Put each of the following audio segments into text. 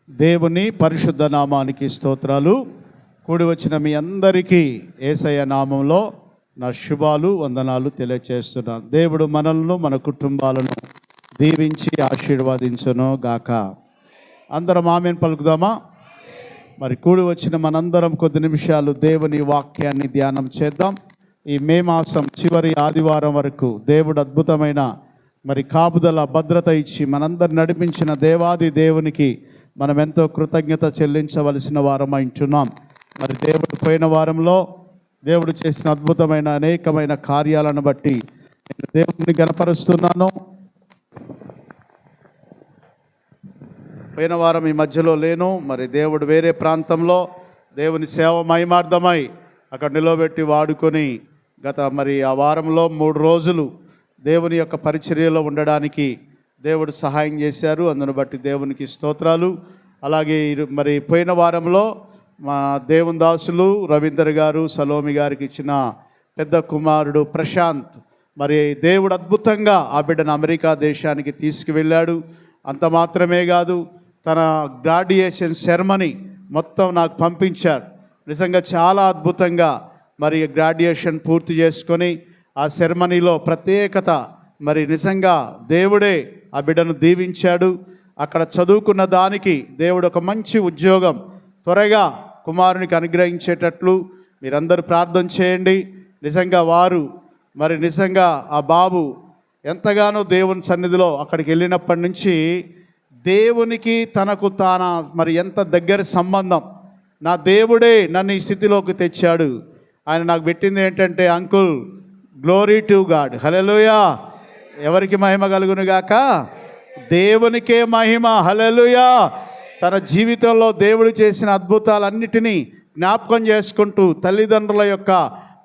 దేవుని పరిశుద్ధ నామానికి స్తోత్రాలు. కూడి వచ్చిన మీ అందరికీ యేసయ్య నామంలో నా శుభాలు వందనాలు తెలియజేస్తున్నాను. దేవుడు మనల్ని మన కుటుంబాలను దీవించి ఆశీర్వదించును గాక. అందరం ఆమేన్ పలుకుదామా? మరి కూడి వచ్చిన మనందరం కొద్ది నిమిషాలు దేవుని వాక్యాన్ని ధ్యానం చేద్దాం. ఈ మే మాసం చివరి ఆదివారం వరకు దేవుడు అద్భుతమైన కాపుదల భద్రత ఇచ్చి మనందరు నడిపించిన దేవాది దేవునికి మనం ఎంతో కృతజ్ఞత చెల్లించవలసిన వారమై ఉంటున్నాం. మరి దేవుడు పోయిన వారంలో దేవుడు చేసిన అద్భుతమైన అనేకమైన కార్యాలను బట్టి నేను దేవుడిని గణపరుస్తున్నాను. పోయిన వారం ఈ మధ్యలో లేను. మరి దేవుడు వేరే ప్రాంతంలో దేవుని సేవ మహిమార్థమై అక్కడ నిలబెట్టి వాడుకొని ఆ వారంలో 3 రోజులు దేవుని యొక్క పరిచర్యలో ఉండడానికి దేవుడు సహాయం చేశారు. అందును బట్టి దేవునికి స్తోత్రాలు. అలాగే పోయిన వారంలో మా దేవుని దాసులు రవీందర్ గారు సలోమి గారికి ఇచ్చిన పెద్ద కుమారుడు ప్రశాంత్, దేవుడు అద్భుతంగా ఆ బిడ్డను అమెరికా దేశానికి తీసుకువెళ్ళాడు. అంత మాత్రమే కాదు, తన గ్రాడ్యుయేషన్ సెరమనీ మొత్తం నాకు పంపించాడు. నిజంగా చాలా అద్భుతంగా గ్రాడ్యుయేషన్ పూర్తి చేసుకొని ఆ సెరమనీలో ప్రత్యేకత నిజంగా దేవుడే ఆ బిడ్డను దీవించాడు. అక్కడ చదువుకున్న దానికి దేవుడు ఒక మంచి ఉద్యోగం త్వరగా కుమారునికి అనుగ్రహించేటట్లు మీరందరూ ప్రార్థన చేయండి. నిజంగా వారు నిజంగా ఆ బాబు ఎంతగానో దేవుని సన్నిధిలో అక్కడికి వెళ్ళినప్పటి నుంచి దేవునికి తనకు ఎంత దగ్గర సంబంధం. నా దేవుడే నన్ను ఈ స్థితిలోకి తెచ్చాడు. ఆయన నాకు పెట్టింది ఏంటంటే, అంకుల్, గ్లోరీ టు గాడ్, హల్లెలూయా. ఎవరికి మహిమ కలుగును గాక? దేవునికే మహిమ, హల్లెలూయా. తన జీవితంలో దేవుడు చేసిన అద్భుతాలన్నిటినీ జ్ఞాపకం చేసుకుంటూ తల్లిదండ్రుల యొక్క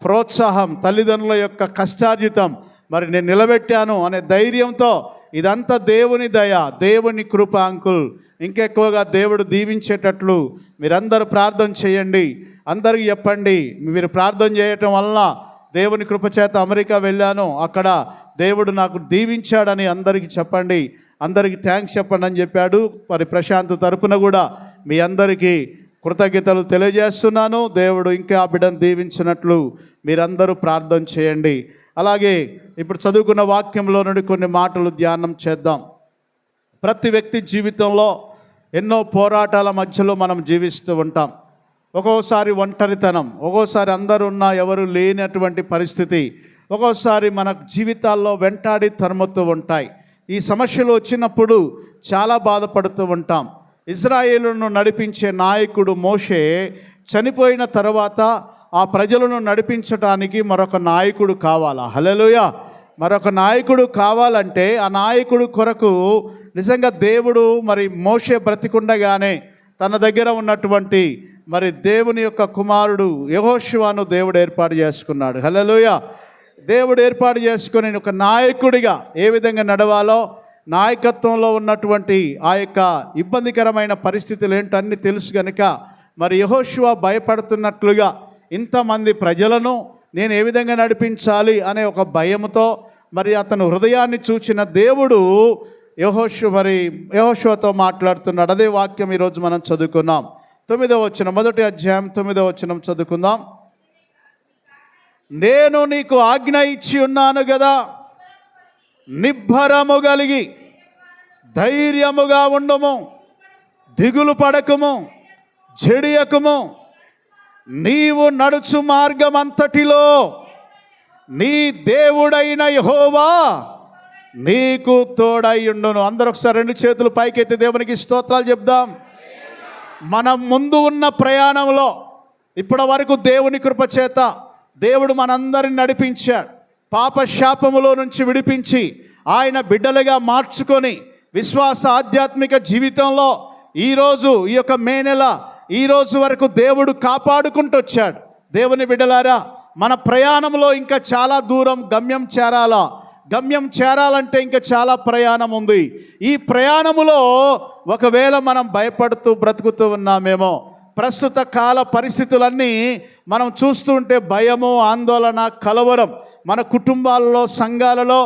ప్రోత్సాహం, తల్లిదండ్రుల యొక్క కష్టార్జితం నేను నిలబెట్టాను అనే ధైర్యంతో ఇదంతా దేవుని దయ, దేవుని కృప. అంకుల్, ఇంకెక్కువగా దేవుడు దీవించేటట్లు మీరందరూ ప్రార్థన చేయండి. అందరికీ చెప్పండి, మీరు ప్రార్థన చేయటం వలన దేవుని కృపచేత అమెరికా వెళ్ళాను, అక్కడ దేవుడు నాకు దీవించాడని అందరికీ చెప్పండి, అందరికీ థ్యాంక్స్ చెప్పండి అని చెప్పాడు. ప్రశాంత్ తరపున కూడా మీ అందరికీ కృతజ్ఞతలు తెలియజేస్తున్నాను. దేవుడు ఇంకా ఆ బిడ్డను దీవించినట్లు మీరందరూ ప్రార్థన చేయండి. అలాగే ఇప్పుడు చదువుకున్న వాక్యంలో నుండి కొన్ని మాటలు ధ్యానం చేద్దాం. ప్రతి వ్యక్తి జీవితంలో ఎన్నో పోరాటాల మధ్యలో మనం జీవిస్తూ ఉంటాం. ఒక్కోసారి ఒంటరితనం, ఒక్కోసారి అందరూ ఉన్నా ఎవరు లేనటువంటి పరిస్థితి, ఒక్కోసారి మన జీవితాల్లో వెంటాడి తరుముతూ ఉంటాయి. ఈ సమస్యలు వచ్చినప్పుడు చాలా బాధపడుతూ ఉంటాం. ఇజ్రాయేలును నడిపించే నాయకుడు మోషే చనిపోయిన తర్వాత ఆ ప్రజలను నడిపించడానికి మరొక నాయకుడు కావాలా? హల్లెలూయా. మరొక నాయకుడు కావాలంటే ఆ నాయకుడు కొరకు నిజంగా దేవుడు మోషే బ్రతికుండగానే తన దగ్గర ఉన్నటువంటి దేవుని యొక్క కుమారుడు యెహోషువను దేవుడు ఏర్పాటు చేసుకున్నాడు. హల్లెలూయా. దేవుడు ఏర్పాటు చేసుకుని ఒక నాయకుడిగా ఏ విధంగా నడవాలో, నాయకత్వంలో ఉన్నటువంటి ఆ యొక్క ఇబ్బందికరమైన పరిస్థితులు ఏంటో అన్నీ తెలుసు కనుక యెహోషువ భయపడుతున్నట్లుగా ఇంతమంది ప్రజలను నేను ఏ విధంగా నడిపించాలి అనే ఒక భయంతో అతను హృదయాన్ని చూచిన దేవుడు యెహోషువతో మాట్లాడుతున్నాడు. అదే వాక్యం ఈరోజు మనం చదువుకున్నాం. 9వ వచనం, మొదటి అధ్యాయం 9వ వచనం చదువుకుందాం. నేను నీకు ఆజ్ఞ ఇచ్చి ఉన్నాను కదా, నిబ్బరము కలిగి ధైర్యముగా ఉండుము, దిగులు పడకుము, జడియకుము. నీవు నడుచు మార్గమంతటిలో నీ దేవుడైన యెహోవా నీకు తోడైయుండును. అందరూ ఒకసారి 2 చేతులు పైకెత్తి దేవునికి స్తోత్రాలు చెప్దాం. మనం ముందు ఉన్న ప్రయాణంలో ఇప్పటి వరకు దేవుని కృపచేత దేవుడు మనందరిని నడిపించాడు. పాప శాపములో నుంచి విడిపించి ఆయన బిడ్డలుగా మార్చుకొని విశ్వాస ఆధ్యాత్మిక జీవితంలో ఈరోజు ఈ యొక్క మే నెల ఈ రోజు వరకు దేవుడు కాపాడుకుంటూ వచ్చాడు. దేవుని బిడ్డలారా, మన ప్రయాణంలో ఇంకా చాలా దూరం గమ్యం చేరాలంటే ఇంకా చాలా ప్రయాణం ఉంది. ఈ ప్రయాణములో ఒకవేళ మనం భయపడుతూ బ్రతుకుతూ ఉన్నామేమో, ప్రస్తుత కాల పరిస్థితులన్నీ మనం చూస్తుంటే భయము, ఆందోళన, కలవరం మన కుటుంబాలలో, సంఘాలలో,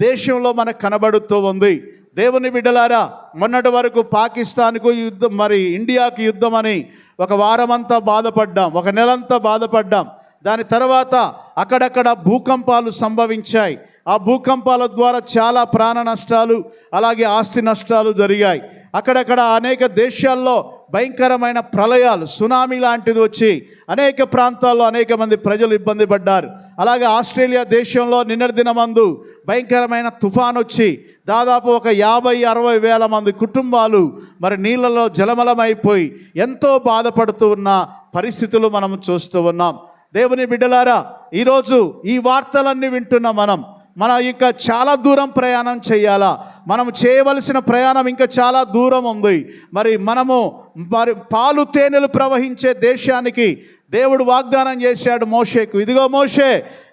దేశంలో మనకు కనబడుతూ ఉంది. దేవుని బిడ్డలారా, మొన్నటి వరకు పాకిస్తాన్కు యుద్ధం, మరి ఇండియాకు యుద్ధం అని ఒక వారమంతా బాధపడ్డాం, ఒక నెలంతా బాధపడ్డాం. దాని తర్వాత అక్కడక్కడ భూకంపాలు సంభవించాయి. ఆ భూకంపాల ద్వారా చాలా ప్రాణ నష్టాలు, అలాగే ఆస్తి నష్టాలు జరిగాయి. అక్కడక్కడ అనేక దేశాల్లో భయంకరమైన ప్రళయాలు, సునామీ లాంటిది వచ్చి అనేక ప్రాంతాల్లో అనేక మంది ప్రజలు ఇబ్బంది పడ్డారు. అలాగే ఆస్ట్రేలియా దేశంలో నిన్నటి దినమందు భయంకరమైన తుఫాన్ వచ్చి దాదాపు ఒక 50-60 వేల మంది కుటుంబాలు మరి నీళ్ళలో జలమలమైపోయి ఎంతో బాధపడుతూ ఉన్న పరిస్థితులు మనం చూస్తూ ఉన్నాం. దేవుని బిడ్డలారా, ఈరోజు ఈ వార్తలన్నీ వింటున్న మనం ఇంకా చాలా దూరం ప్రయాణం చేయాలా? మనం చేయవలసిన ప్రయాణం ఇంకా చాలా దూరం ఉంది. మరి పాలు తేనెలు ప్రవహించే దేశానికి దేవుడు వాగ్దానం చేశాడు మోషేకు. ఇదిగో మోషే,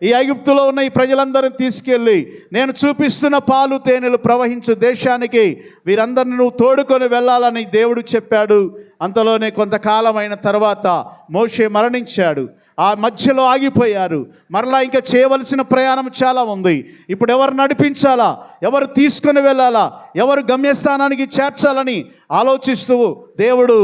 ఈ ఐగుప్తులో ఉన్న ఈ ప్రజలందరిని తీసుకెళ్ళి నేను చూపిస్తున్న పాలు తేనెలు ప్రవహించే దేశానికి వీరందరిని నువ్వు తోడుకొని వెళ్ళాలని దేవుడు చెప్పాడు. అంతలోనే కొంతకాలం అయిన తర్వాత మోషే మరణించాడు. ఆ మధ్యలో ఆగిపోయారు. మరలా ఇంకా చేయవలసిన ప్రయాణం చాలా ఉంది. ఇప్పుడు ఎవరు నడిపించాలా, ఎవరు తీసుకొని వెళ్ళాలా, ఎవరు గమ్యస్థానానికి చేర్చాలని ఆలోచిస్తూ దేవుడు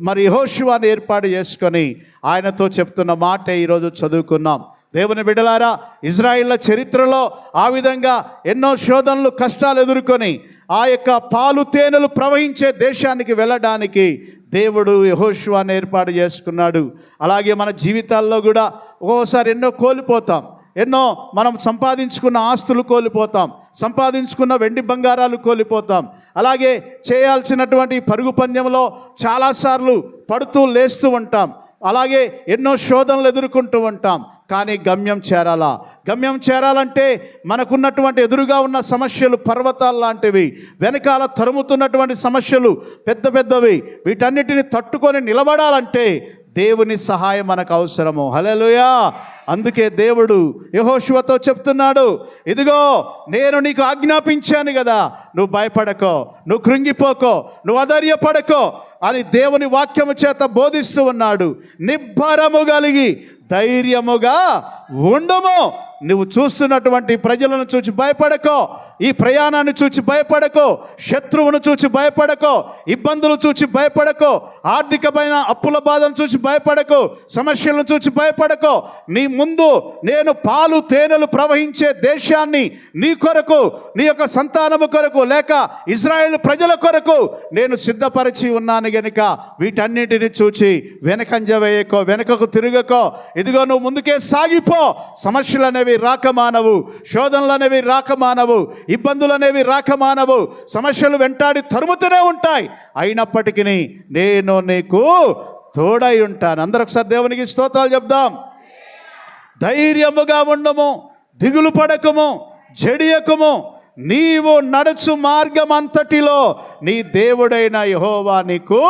మరి యెహోషువను ఏర్పాటు చేసుకొని ఆయనతో చెప్తున్న మాట ఈరోజు చదువుకున్నాం. దేవుని బిడ్డలారా, ఇజ్రాయిల్ల చరిత్రలో ఆ విధంగా ఎన్నో శోధనలు, కష్టాలు ఎదుర్కొని ఆ యొక్క పాలు తేనెలు ప్రవహించే దేశానికి వెళ్ళడానికి దేవుడు యెహోషువను ఏర్పాటు చేసుకున్నాడు. అలాగే మన జీవితాల్లో కూడా ఒక్కోసారి ఎన్నో కోల్పోతాం. ఎన్నో మనం సంపాదించుకున్న ఆస్తులు కోల్పోతాం, సంపాదించుకున్న వెండి బంగారాలు కోల్పోతాం. అలాగే చేయాల్సినటువంటి పరుగు పందెంలో చాలాసార్లు పడుతూ లేస్తూ ఉంటాం. అలాగే ఎన్నో శోధనలు ఎదుర్కొంటూ ఉంటాం. కానీ గమ్యం చేరాలా? గమ్యం చేరాలంటే మనకున్నటువంటి ఎదురుగా ఉన్న సమస్యలు పర్వతాలు లాంటివి, వెనకాల తరుముతున్నటువంటి సమస్యలు పెద్ద పెద్దవి. వీటన్నిటిని తట్టుకొని నిలబడాలంటే దేవుని సహాయం మనకు అవసరము. హల్లెలూయా! అందుకే దేవుడు యెహోషువతో చెప్తున్నాడు, ఇదిగో నేను నీకు ఆజ్ఞాపించాను కదా, నువ్వు భయపడకో, నువ్వు కృంగిపోకో, నువ్వు అధైర్యపడకో అని దేవుని వాక్యము చేత బోధిస్తూ ఉన్నాడు. నిబ్బరము కలిగి ధైర్యముగా ఉండుము. నువ్వు చూస్తున్నటువంటి ప్రజలను చూచి భయపడకో, ఈ ప్రయాణాన్ని చూచి భయపడకో, శత్రువును చూచి భయపడకో, ఇబ్బందులు చూచి భయపడకో, ఆర్థికమైన అప్పుల బాధను చూచి భయపడకో, సమస్యలను చూచి భయపడకో. నీ ముందు నేను పాలు తేనెలు ప్రవహించే దేశాన్ని నీ కొరకు, నీ యొక్క సంతానము కొరకు, లేక ఇజ్రాయేలు ప్రజల కొరకు నేను సిద్ధపరిచి ఉన్నాను గనుక వీటన్నిటిని చూచి వెనకంజ వేయకో, వెనకకు తిరగకో. ఇదిగో నువ్వు ముందుకే సాగిపో. సమస్యలు అనేవి రాకమానవు, శోధనలు అనేవి రాకమానవు, ఇబ్బందులు అనేవి రాకమానవు. సమస్యలు వెంటాడి తరుముతూనే ఉంటాయి. అయినప్పటికీ నేను నీకు తోడై ఉంటాను. అందరూ ఒకసారి దేవునికి స్తోత్రాలు చెప్దాం. ధైర్యముగా ఉండము, దిగులు పడకము, జడియకము. నీవు నడుచు మార్గం అంతటిలో నీ దేవుడైన యెహోవా నీకు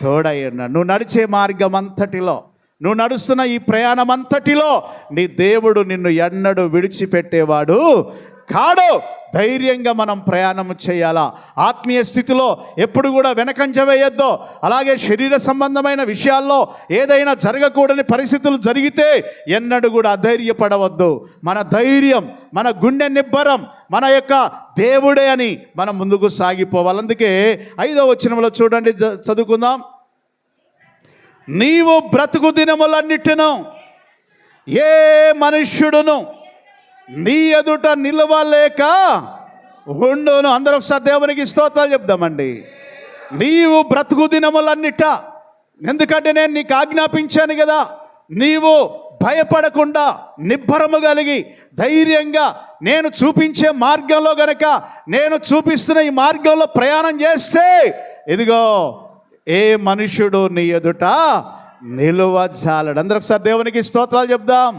తోడై ఉన్నాడు. నువ్వు నడిచే మార్గం అంతటిలో, నువ్వు నడుస్తున్న ఈ ప్రయాణం అంతటిలో నీ దేవుడు నిన్ను ఎన్నడూ విడిచిపెట్టేవాడు కాడు. ధైర్యంగా మనం ప్రయాణం చేయాలా. ఆత్మీయ స్థితిలో ఎప్పుడు కూడా వెనకంజ వేయొద్దు. అలాగే శరీర సంబంధమైన విషయాల్లో ఏదైనా జరగకూడని పరిస్థితులు జరిగితే ఎన్నడూ కూడా అధైర్యపడవద్దు. మన ధైర్యం, మన గుండె నిబ్బరం మన యొక్క దేవుడే అని మనం ముందుకు సాగిపోవాలి. అందుకే 5వ వచనంలో చూడండి, చదువుకుందాం. నీవు బ్రతుకు దినములన్నిటిను ఏ మనుష్యుడును నీ ఎదుట నిలవలేక ఉండును. అందరూ ఒకసారి దేవునికి స్తోత్రాలు చెప్దామండి. నీవు బ్రతుకు దినములన్నిట, ఎందుకంటే నేను నీకు ఆజ్ఞాపించాను కదా, నీవు భయపడకుండా నిబ్బరము కలిగి ధైర్యంగా నేను చూపించే మార్గంలో గనక, నేను చూపిస్తున్న ఈ మార్గంలో ప్రయాణం చేస్తే ఇదిగో ఏ మనుష్యుడు నీ ఎదుట నిలువజాలడు. అందరూ ఒకసారి దేవునికి స్తోత్రాలు చెప్దాం.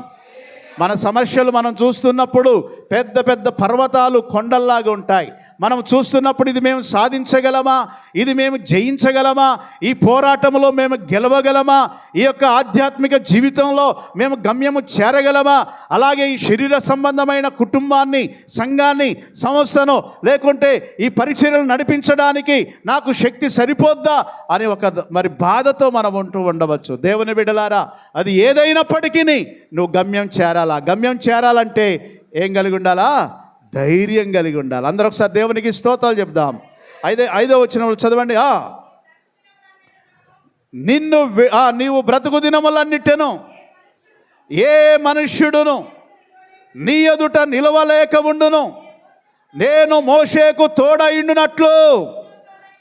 మన సమస్యలు మనం చూస్తున్నప్పుడు పెద్ద పెద్ద పర్వతాలు, కొండల్లాగా ఉంటాయి. మనం చూస్తున్నప్పుడు ఇది మేము సాధించగలమా, ఇది మేము జయించగలమా, ఈ పోరాటంలో మేము గెలవగలమా, ఈ యొక్క ఆధ్యాత్మిక జీవితంలో మేము గమ్యము చేరగలమా, అలాగే ఈ శరీర సంబంధమైన కుటుంబాన్ని, సంఘాన్ని, సంస్థను, లేకుంటే ఈ పరిచర్యలు నడిపించడానికి నాకు శక్తి సరిపోద్దా అని ఒక మరి బాధతో మనం ఉంటూ ఉండవచ్చు. దేవుని బిడ్డలారా, అది ఏదైనప్పటికీ నువ్వు గమ్యం చేరాలా. గమ్యం చేరాలంటే ఏం కలిగి ఉండాలా? ధైర్యం కలిగి ఉండాలి. అందరూ ఒకసారి దేవునికి స్తోత్రాలు చెప్దాం. ఐదో వచనంలో చదవండి. నీవు బ్రతుకు దినములన్నిటెను ఏ మనుష్యుడును నీ ఎదుట నిలవలేక ఉండును. నేను మోషేకు తోడైండునట్లు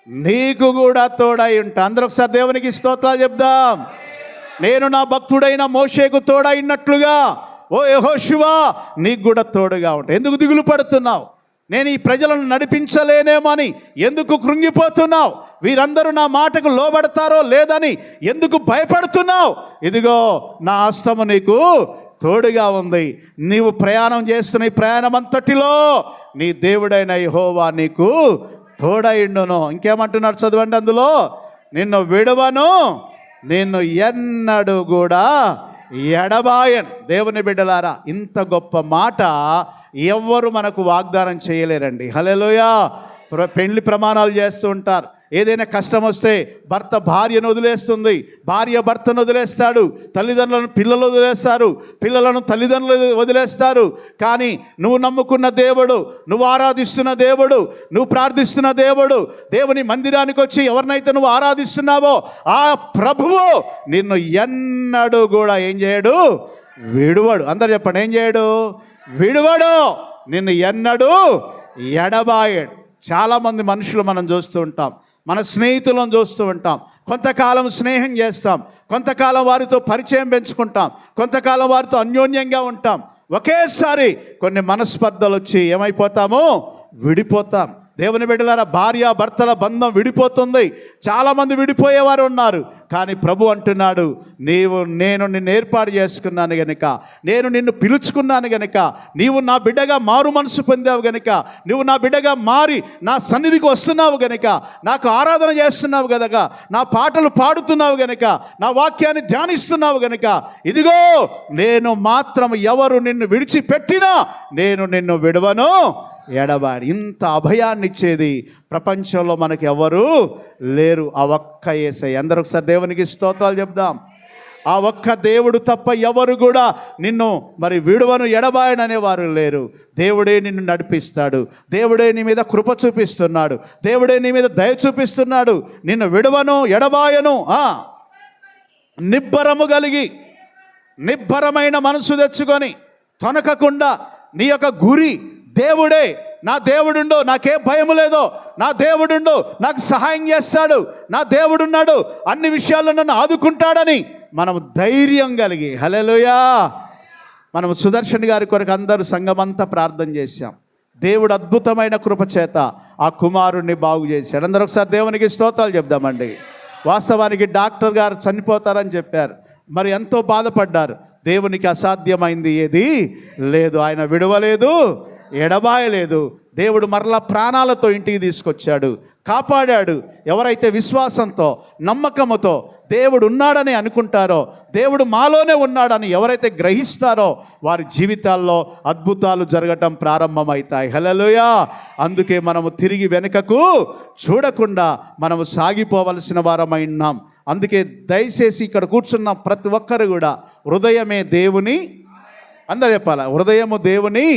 నీకు కూడా తోడై ఉంటా. అందరూ ఒకసారి దేవునికి స్తోత్రాలు చెప్దాం. నేను నా భక్తుడైన మోషేకు తోడైనట్లుగా ఓ యెహోషువా నీకు కూడా తోడుగా ఉంటా. ఎందుకు దిగులు పడుతున్నావు? నేను ఈ ప్రజలను నడిపించలేనేమని ఎందుకు కృంగిపోతున్నావు? వీరందరూ నా మాటకు లోబడతారో లేదని ఎందుకు భయపడుతున్నావు? ఇదిగో నా హస్తము నీకు తోడుగా ఉంది. నీవు ప్రయాణం చేస్తున్న ఈ ప్రయాణం అంతటిలో నీ దేవుడైన యెహోవా నీకు తోడైండును. ఇంకేమంటున్నాడు చదవండి అందులో, నిన్ను విడవను, నిన్ను ఎన్నడూ కూడా ఎడబాయను. దేవుని బిడ్డలారా, ఇంత గొప్ప మాట ఎవ్వరు మనకు వాగ్దానం చేయలేరండి. హల్లెలూయా. పెళ్లి ప్రమాణాలు చేస్తూ ఉంటారు. ఏదైనా కష్టం వస్తే భర్త భార్యను వదిలేస్తుంది, భార్య భర్తను వదిలేస్తాడు, తల్లిదండ్రులను పిల్లలు వదిలేస్తారు, పిల్లలను తల్లిదండ్రులు వదిలేస్తారు. కానీ నువ్వు నమ్ముకున్న దేవుడు, నువ్వు ఆరాధిస్తున్న దేవుడు, నువ్వు ప్రార్థిస్తున్న దేవుడు, దేవుని మందిరానికి వచ్చి ఎవరినైతే నువ్వు ఆరాధిస్తున్నావో ఆ ప్రభువు నిన్ను ఎన్నడూ కూడా ఏం చేయడు? విడువడు. అందరు చెప్పండి, ఏం చేయడు? విడువడు. నిన్ను ఎన్నడూ ఎడబాయడు. చాలామంది మనుషులు మనం చూస్తూ ఉంటాం, మన స్నేహితులను చూస్తూ ఉంటాం. కొంతకాలం స్నేహం చేస్తాం, కొంతకాలం వారితో పరిచయం పెంచుకుంటాం, కొంతకాలం వారితో అన్యోన్యంగా ఉంటాం. ఒకేసారి కొన్ని మనస్పర్ధలు వచ్చి ఏమైపోతాము? విడిపోతాం. దేవుని బిడ్డలారా, భార్య భర్తల బంధం విడిపోతుంది. చాలామంది విడిపోయేవారు ఉన్నారు. కానీ ప్రభు అంటున్నాడు, నేను నిన్ను ఏర్పాటు చేసుకున్నాను గనుక, నేను నిన్ను పిలుచుకున్నాను గనుక, నీవు నా బిడ్డగా మారు మనసు పొందావు గనుక, నువ్వు నా బిడ్డగా మారి నా సన్నిధికి వస్తున్నావు గనుక, నాకు ఆరాధన చేస్తున్నావు గనక, నా పాటలు పాడుతున్నావు గనుక, నా వాక్యాన్ని ధ్యానిస్తున్నావు గనుక, ఇదిగో నేను మాత్రం ఎవరు నిన్ను విడిచిపెట్టినా నేను నిన్ను విడవను, ఎడబాడి. ఇంత అభయాన్ని ఇచ్చేది ప్రపంచంలో మనకి ఎవరు లేరు, ఆ ఒక్క యేసయ్య. అందరూ ఒకసారి దేవునికి స్తోత్రాలు చెప్దాం. ఆ ఒక్క దేవుడు తప్ప ఎవరు కూడా నిన్ను మరి విడువను ఎడబాయను అనేవారు లేరు. దేవుడే నిన్ను నడిపిస్తాడు, దేవుడే నీ మీద కృప చూపిస్తున్నాడు, దేవుడే నీ మీద దయ చూపిస్తున్నాడు. నిన్ను విడువను ఎడబాయను. నిబ్బరము కలిగి, నిబ్బరమైన మనసు తెచ్చుకొని, తొనకకుండా నీ యొక్క గురి దేవుడే. నా దేవుడుండు, నాకే భయం లేదో, నా దేవుడుండు, నాకు సహాయం చేస్తాడు, నా దేవుడున్నాడు, అన్ని విషయాల్లో నన్ను ఆదుకుంటాడని మనం ధైర్యం కలిగి, హల్లెలూయా. మనం సుదర్శన్ గారి కొరకు అందరూ సంఘమంతా ప్రార్థన చేశాం. దేవుడు అద్భుతమైన కృప చేత ఆ కుమారుణ్ణి బాగు చేశాడు. అందరూ ఒకసారి దేవునికి స్తోత్రాలు చెప్దామండి. వాస్తవానికి డాక్టర్ గారు చనిపోతారని చెప్పారు, మరి ఎంతో బాధపడ్డారు. దేవునికి అసాధ్యమైంది ఏది లేదు. ఆయన విడవలేదు, ఎడబాయలేదు. దేవుడు మరలా ప్రాణాలతో ఇంటికి తీసుకొచ్చాడు, కాపాడాడు. ఎవరైతే విశ్వాసంతో నమ్మకముతో దేవుడు ఉన్నాడని అనుకుంటారో, దేవుడు మాలోనే ఉన్నాడని ఎవరైతే గ్రహిస్తారో వారి జీవితాల్లో అద్భుతాలు జరగటం ప్రారంభమవుతాయి. హల్లెలూయా. అందుకే మనము తిరిగి వెనుకకు చూడకుండా మనము సాగిపోవలసిన వారమై ఉన్నాం. అందుకే దయచేసి ఇక్కడ కూర్చున్న ప్రతి ఒక్కరు కూడా హృదయమే దేవుని, అందరూ చెప్పాలా, హృదయము దేవుని.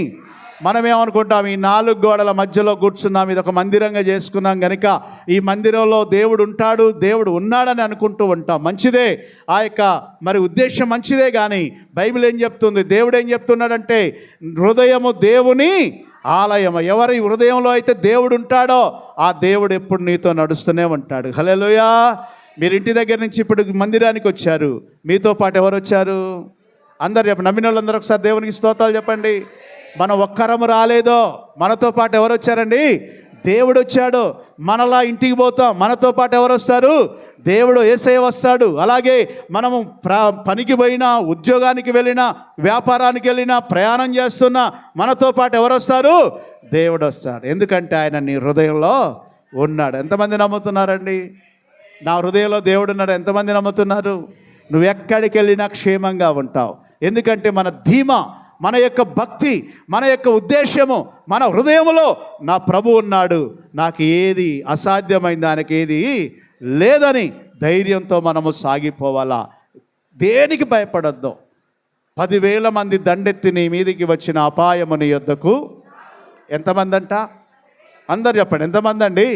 మనం ఏమనుకుంటాం, ఈ 4 గోడల మధ్యలో కూర్చున్నాం, ఇది ఒక మందిరంగా చేసుకున్నాం కనుక ఈ మందిరంలో దేవుడు ఉంటాడు, దేవుడు ఉన్నాడని అనుకుంటూ ఉంటాం. మంచిదే, ఆ యొక్క మరి ఉద్దేశం మంచిదే. కానీ బైబిల్ ఏం చెప్తుంది? దేవుడు ఏం చెప్తున్నాడంటే, హృదయము దేవుని ఆలయం. ఎవరి హృదయంలో అయితే దేవుడు ఉంటాడో ఆ దేవుడు ఎప్పుడు నీతో నడుస్తూనే ఉంటాడు. హల్లెలూయా. మీరు ఇంటి దగ్గర నుంచి ఇప్పుడు మందిరానికి వచ్చారు, మీతో పాటు ఎవరు వచ్చారు? అందరు చెప్పండి. నమ్మిన వాళ్ళందరూ ఒకసారి దేవునికి స్తోత్రాలు చెప్పండి. మనం ఒక్కరము రాలేదో, మనతో పాటు ఎవరు వచ్చారండి? దేవుడు వచ్చాడు. మనలా ఇంటికి పోతాం, మనతో పాటు ఎవరు వస్తారు? దేవుడు, యేసయ్య వస్తాడు. అలాగే మనము పనికి పోయినా, ఉద్యోగానికి వెళ్ళినా, వ్యాపారానికి వెళ్ళినా, ప్రయాణం చేస్తున్నా మనతో పాటు ఎవరు వస్తారు? దేవుడు వస్తాడు. ఎందుకంటే ఆయన నీ హృదయంలో ఉన్నాడు. ఎంతమంది నమ్ముతున్నారండి? నా హృదయంలో దేవుడు ఉన్నాడు. ఎంతమంది నమ్ముతున్నారు? నువ్వు ఎక్కడికి వెళ్ళినా క్షేమంగా ఉంటావు. ఎందుకంటే మన ధీమా, మన యొక్క భక్తి, మన యొక్క ఉద్దేశము, మన హృదయములో నా ప్రభు ఉన్నాడు, నాకు ఏది అసాధ్యమైన దానికి ఏది లేదని ధైర్యంతో మనము సాగిపోవాలా. దేనికి భయపడొద్దు. 10,000 మంది దండెత్తి నీ మీదికి వచ్చిన అపాయము నీ యొద్దకు ఎంతమంది అంట? అందరు చెప్పండి, ఎంతమంది అండి?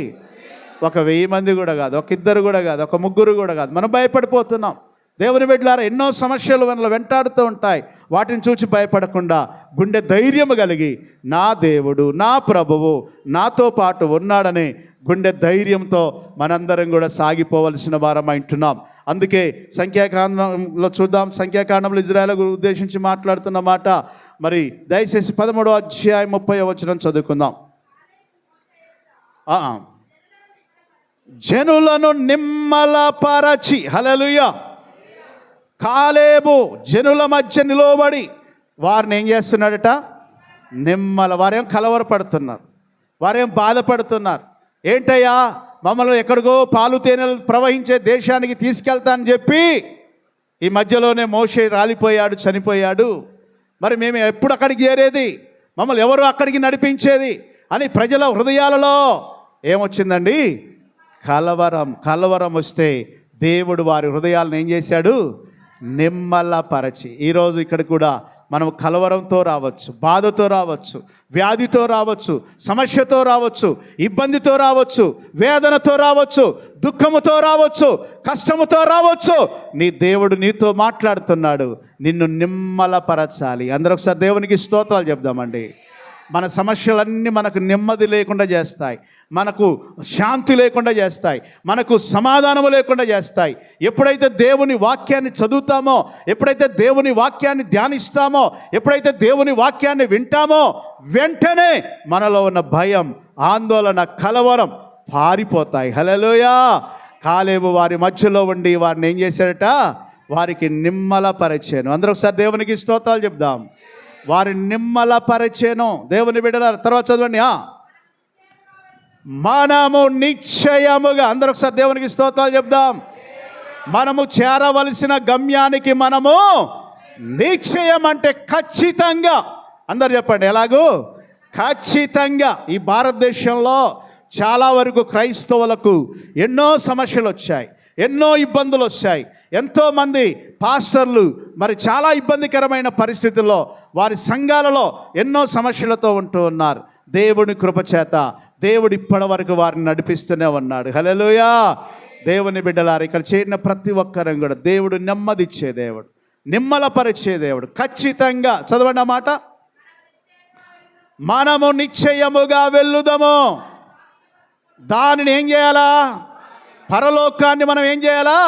1000 మంది కూడా కాదు, 1 కూడా కాదు, 3 కూడా కాదు. మనం భయపడిపోతున్నాం. దేవుని బిడ్డలారా, ఎన్నో సమస్యలు మనల్ని వెంటాడుతూ ఉంటాయి. వాటిని చూసి భయపడకుండా గుండె ధైర్యం కలిగి నా దేవుడు, నా ప్రభువు నాతో పాటు ఉన్నాడని గుండె ధైర్యంతో మనందరం కూడా సాగిపోవలసిన వారం అంటున్నాం. అందుకే సంఖ్యాకాండంలో చూద్దాం. సంఖ్యాకాండంలో ఇజ్రాయేల్ ఉద్దేశించి మాట్లాడుతున్న మాట, మరి దయచేసి 13వ అధ్యాయం 30వ వచనం చదువుకుందాం. జనులను నిమ్మలపరచి, హల్లెలూయా, కాలేబు జనుల మధ్య నిలబడి వారిని ఏం చేస్తున్నాడట? వారేం కలవరపడుతున్నారు, వారేం బాధపడుతున్నారు. ఏంటయ్యా, మమ్మల్ని ఎక్కడికో పాలు తేనెలు ప్రవహించే దేశానికి తీసుకెళ్తానని చెప్పి ఈ మధ్యలోనే మోషే రాలిపోయాడు, చనిపోయాడు. మరి మేము ఎప్పుడు అక్కడికి చేరేది? మమ్మల్ని ఎవరు అక్కడికి నడిపించేది అని ప్రజల హృదయాలలో ఏమొచ్చిందండి? కలవరం వస్తే దేవుడు వారి హృదయాలను ఏం చేశాడు? నిమ్మలపరచి. ఈరోజు ఇక్కడ కూడా మనం కలవరంతో రావచ్చు, బాధతో రావచ్చు, వ్యాధితో రావచ్చు, సమస్యతో రావచ్చు, ఇబ్బందితో రావచ్చు, వేదనతో రావచ్చు, దుఃఖముతో రావచ్చు, కష్టముతో రావచ్చు. నీ దేవుడు నీతో మాట్లాడుతున్నాడు, నిన్ను నిమ్మలపరచాలి. అందరూ ఒకసారి దేవునికి స్తోత్రాలు చెప్దామండి. మన సమస్యలన్నీ మనకు నెమ్మది లేకుండా చేస్తాయి, మనకు శాంతి లేకుండా చేస్తాయి, మనకు సమాధానము లేకుండా చేస్తాయి. ఎప్పుడైతే దేవుని వాక్యాన్ని చదువుతామో, ఎప్పుడైతే దేవుని వాక్యాన్ని ధ్యానిస్తామో, ఎప్పుడైతే దేవుని వాక్యాన్ని వింటామో, వెంటనే మనలో ఉన్న భయం, ఆందోళన, కలవరం పారిపోతాయి. హల్లెలూయా. కాలేబు వారి మధ్యలో ఉండి వారిని ఏం చేశాడట? వారికి నిమ్మలపరిచాను. అందరూ ఒకసారి దేవునికి స్తోత్రాలు చెప్దాం. వారిని నిమ్మలపరిచాను. దేవుని బిడ్డలారా, తర్వాత చదవండి. మనము నిశ్చయముగా, అందరూ ఒకసారి దేవునికి స్తోత్రాలు చెప్దాం. మనము చేరవలసిన గమ్యానికి మనము నిశ్చయం అంటే ఖచ్చితంగా. అందరు చెప్పండి, ఎలాగూ? ఖచ్చితంగా. ఈ భారతదేశంలో చాలా వరకు క్రైస్తవులకు ఎన్నో సమస్యలు వచ్చాయి, ఎన్నో ఇబ్బందులు వచ్చాయి. ఎంతోమంది పాస్టర్లు మరి చాలా ఇబ్బందికరమైన పరిస్థితుల్లో వారి సంఘాలలో ఎన్నో సమస్యలతో ఉంటూ ఉన్నారు. దేవుని కృపచేత దేవుడు ఇప్పటి వరకు వారిని నడిపిస్తూనే ఉన్నాడు. హల్లెలూయా. దేవుని బిడ్డలారా, ఇక్కడ చేరిన ప్రతి ఒక్కరం కూడా దేవుడు నెమ్మదిచ్చే దేవుడు, నిమ్మలపరిచే దేవుడు. ఖచ్చితంగా చదవండి ఆ మాట. మనము నిశ్చయముగా వెళ్ళుదాము. దానిని ఏం చేయాలా? పరలోకాన్ని మనం ఏం చేయాలా?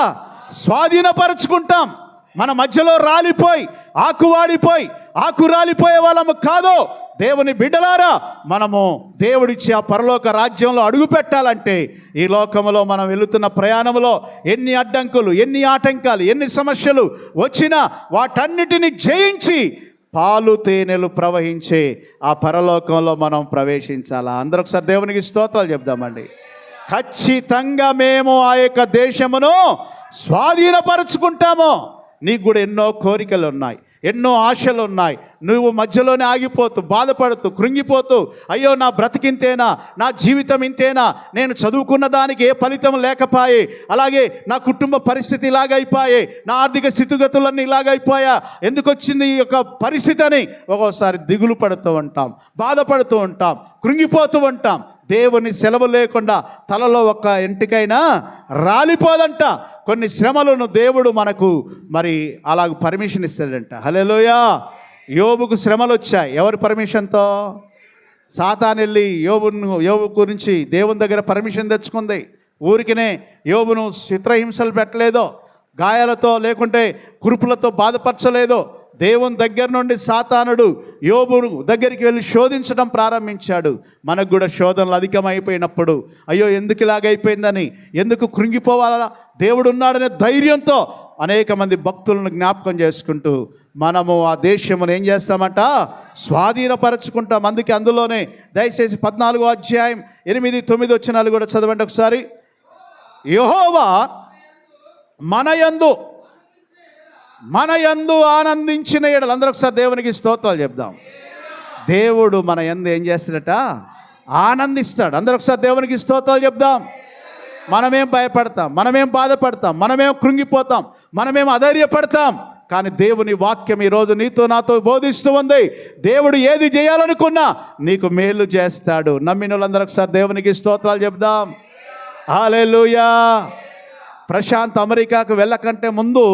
స్వాధీనపరుచుకుంటాం. మన మధ్యలో రాలిపోయి ఆకువాడిపోయి ఆకు రాలిపోయే వాళ్ళము కాదు. దేవుని బిడ్డలారా, మనము దేవుడిచ్చి ఆ పరలోక రాజ్యంలో అడుగు పెట్టాలంటే ఈ లోకంలో మనం వెళుతున్న ప్రయాణంలో ఎన్ని అడ్డంకులు, ఎన్ని ఆటంకాలు, ఎన్ని సమస్యలు వచ్చినా వాటన్నిటిని జయించి పాలు తేనెలు ప్రవహించే ఆ పరలోకంలో మనం ప్రవేశించాలా. అందరూ ఒకసారి దేవునికి స్తోత్రాలు చెప్దామండి. ఖచ్చితంగా మేము ఆ యొక్క దేశమును స్వాధీనపరుచుకుంటాము. నీకు కూడా ఎన్నో కోరికలు ఉన్నాయి, ఎన్నో ఆశలు ఉన్నాయి. నువ్వు మధ్యలోనే ఆగిపోతూ, బాధపడుతూ, కృంగిపోతూ, అయ్యో నా బ్రతికింతేనా, నా జీవితం ఇంతేనా, నేను చదువుకున్న దానికి ఏ ఫలితం లేకపోయే, అలాగే నా కుటుంబ పరిస్థితి ఇలాగైపోయే, నా ఆర్థిక స్థితిగతులన్నీ ఇలాగైపోయా, ఎందుకు వచ్చింది ఈ యొక్క పరిస్థితి అని ఒక్కోసారి దిగులు పడుతూ ఉంటాం, బాధపడుతూ ఉంటాం, కృంగిపోతూ ఉంటాం. దేవుని సెలవు లేకుండా తలలో ఒక్క ఎంటికైనా రాలిపోదంట. కొన్ని శ్రమలను దేవుడు మనకు మరి అలాగ పర్మిషన్ ఇస్తాడంట. హల్లెలూయా. యోబుకు శ్రమలు వచ్చాయి. ఎవరి పర్మిషన్తో? సాతాను వెళ్ళి యోబు గురించి దేవుని దగ్గర పర్మిషన్ తెచ్చుకుంది. ఊరికినే యోబును చిత్రహింసలు పెట్టలేదో, గాయాలతో లేకుంటే కురుపులతో బాధపరచలేదో. దేవుని దగ్గర నుండి సాతానుడు యోబు దగ్గరికి వెళ్ళి శోధించడం ప్రారంభించాడు. మనకు కూడా శోధనలు అధికమైపోయినప్పుడు అయ్యో ఎందుకు ఇలాగైపోయిందని, ఎందుకు కృంగిపోవాలా, దేవుడు ఉన్నాడనే ధైర్యంతో అనేక మంది భక్తులను జ్ఞాపకం చేసుకుంటూ మనము ఆ దేశమును ఏం చేస్తామంట? స్వాధీనపరచుకుంటాం. అందుకే అందులోనే దయచేసి 14వ అధ్యాయం 8, 9 వచనాలు కూడా చదవండి ఒకసారి. యెహోవా మన యందు ఆనందించిన ఎడల, అందరూ ఒకసారి దేవునికి స్తోత్రాలు చెప్దాం. దేవుడు మన యందు ఏం చేస్తాడట? ఆనందిస్తాడు. అందరూ ఒకసారి దేవునికి స్తోత్రాలు చెప్దాం. మనమేం భయపడతాం, మనమేం బాధపడతాం, మనమేం కృంగిపోతాం, మనమేం అధైర్యపడతాం. కానీ దేవుని వాక్యం ఈరోజు నీతో నాతో బోధిస్తూ ఉంది. దేవుడు ఏది చేయాలనుకున్నా నీకు మేలు చేస్తాడు. నమ్మిన వాళ్ళందరూ ఒకసారి దేవునికి స్తోత్రాలు చెప్దాం. హల్లెలూయా. ప్రశాంత్ అమెరికాకు వెళ్ళకంటే ముందు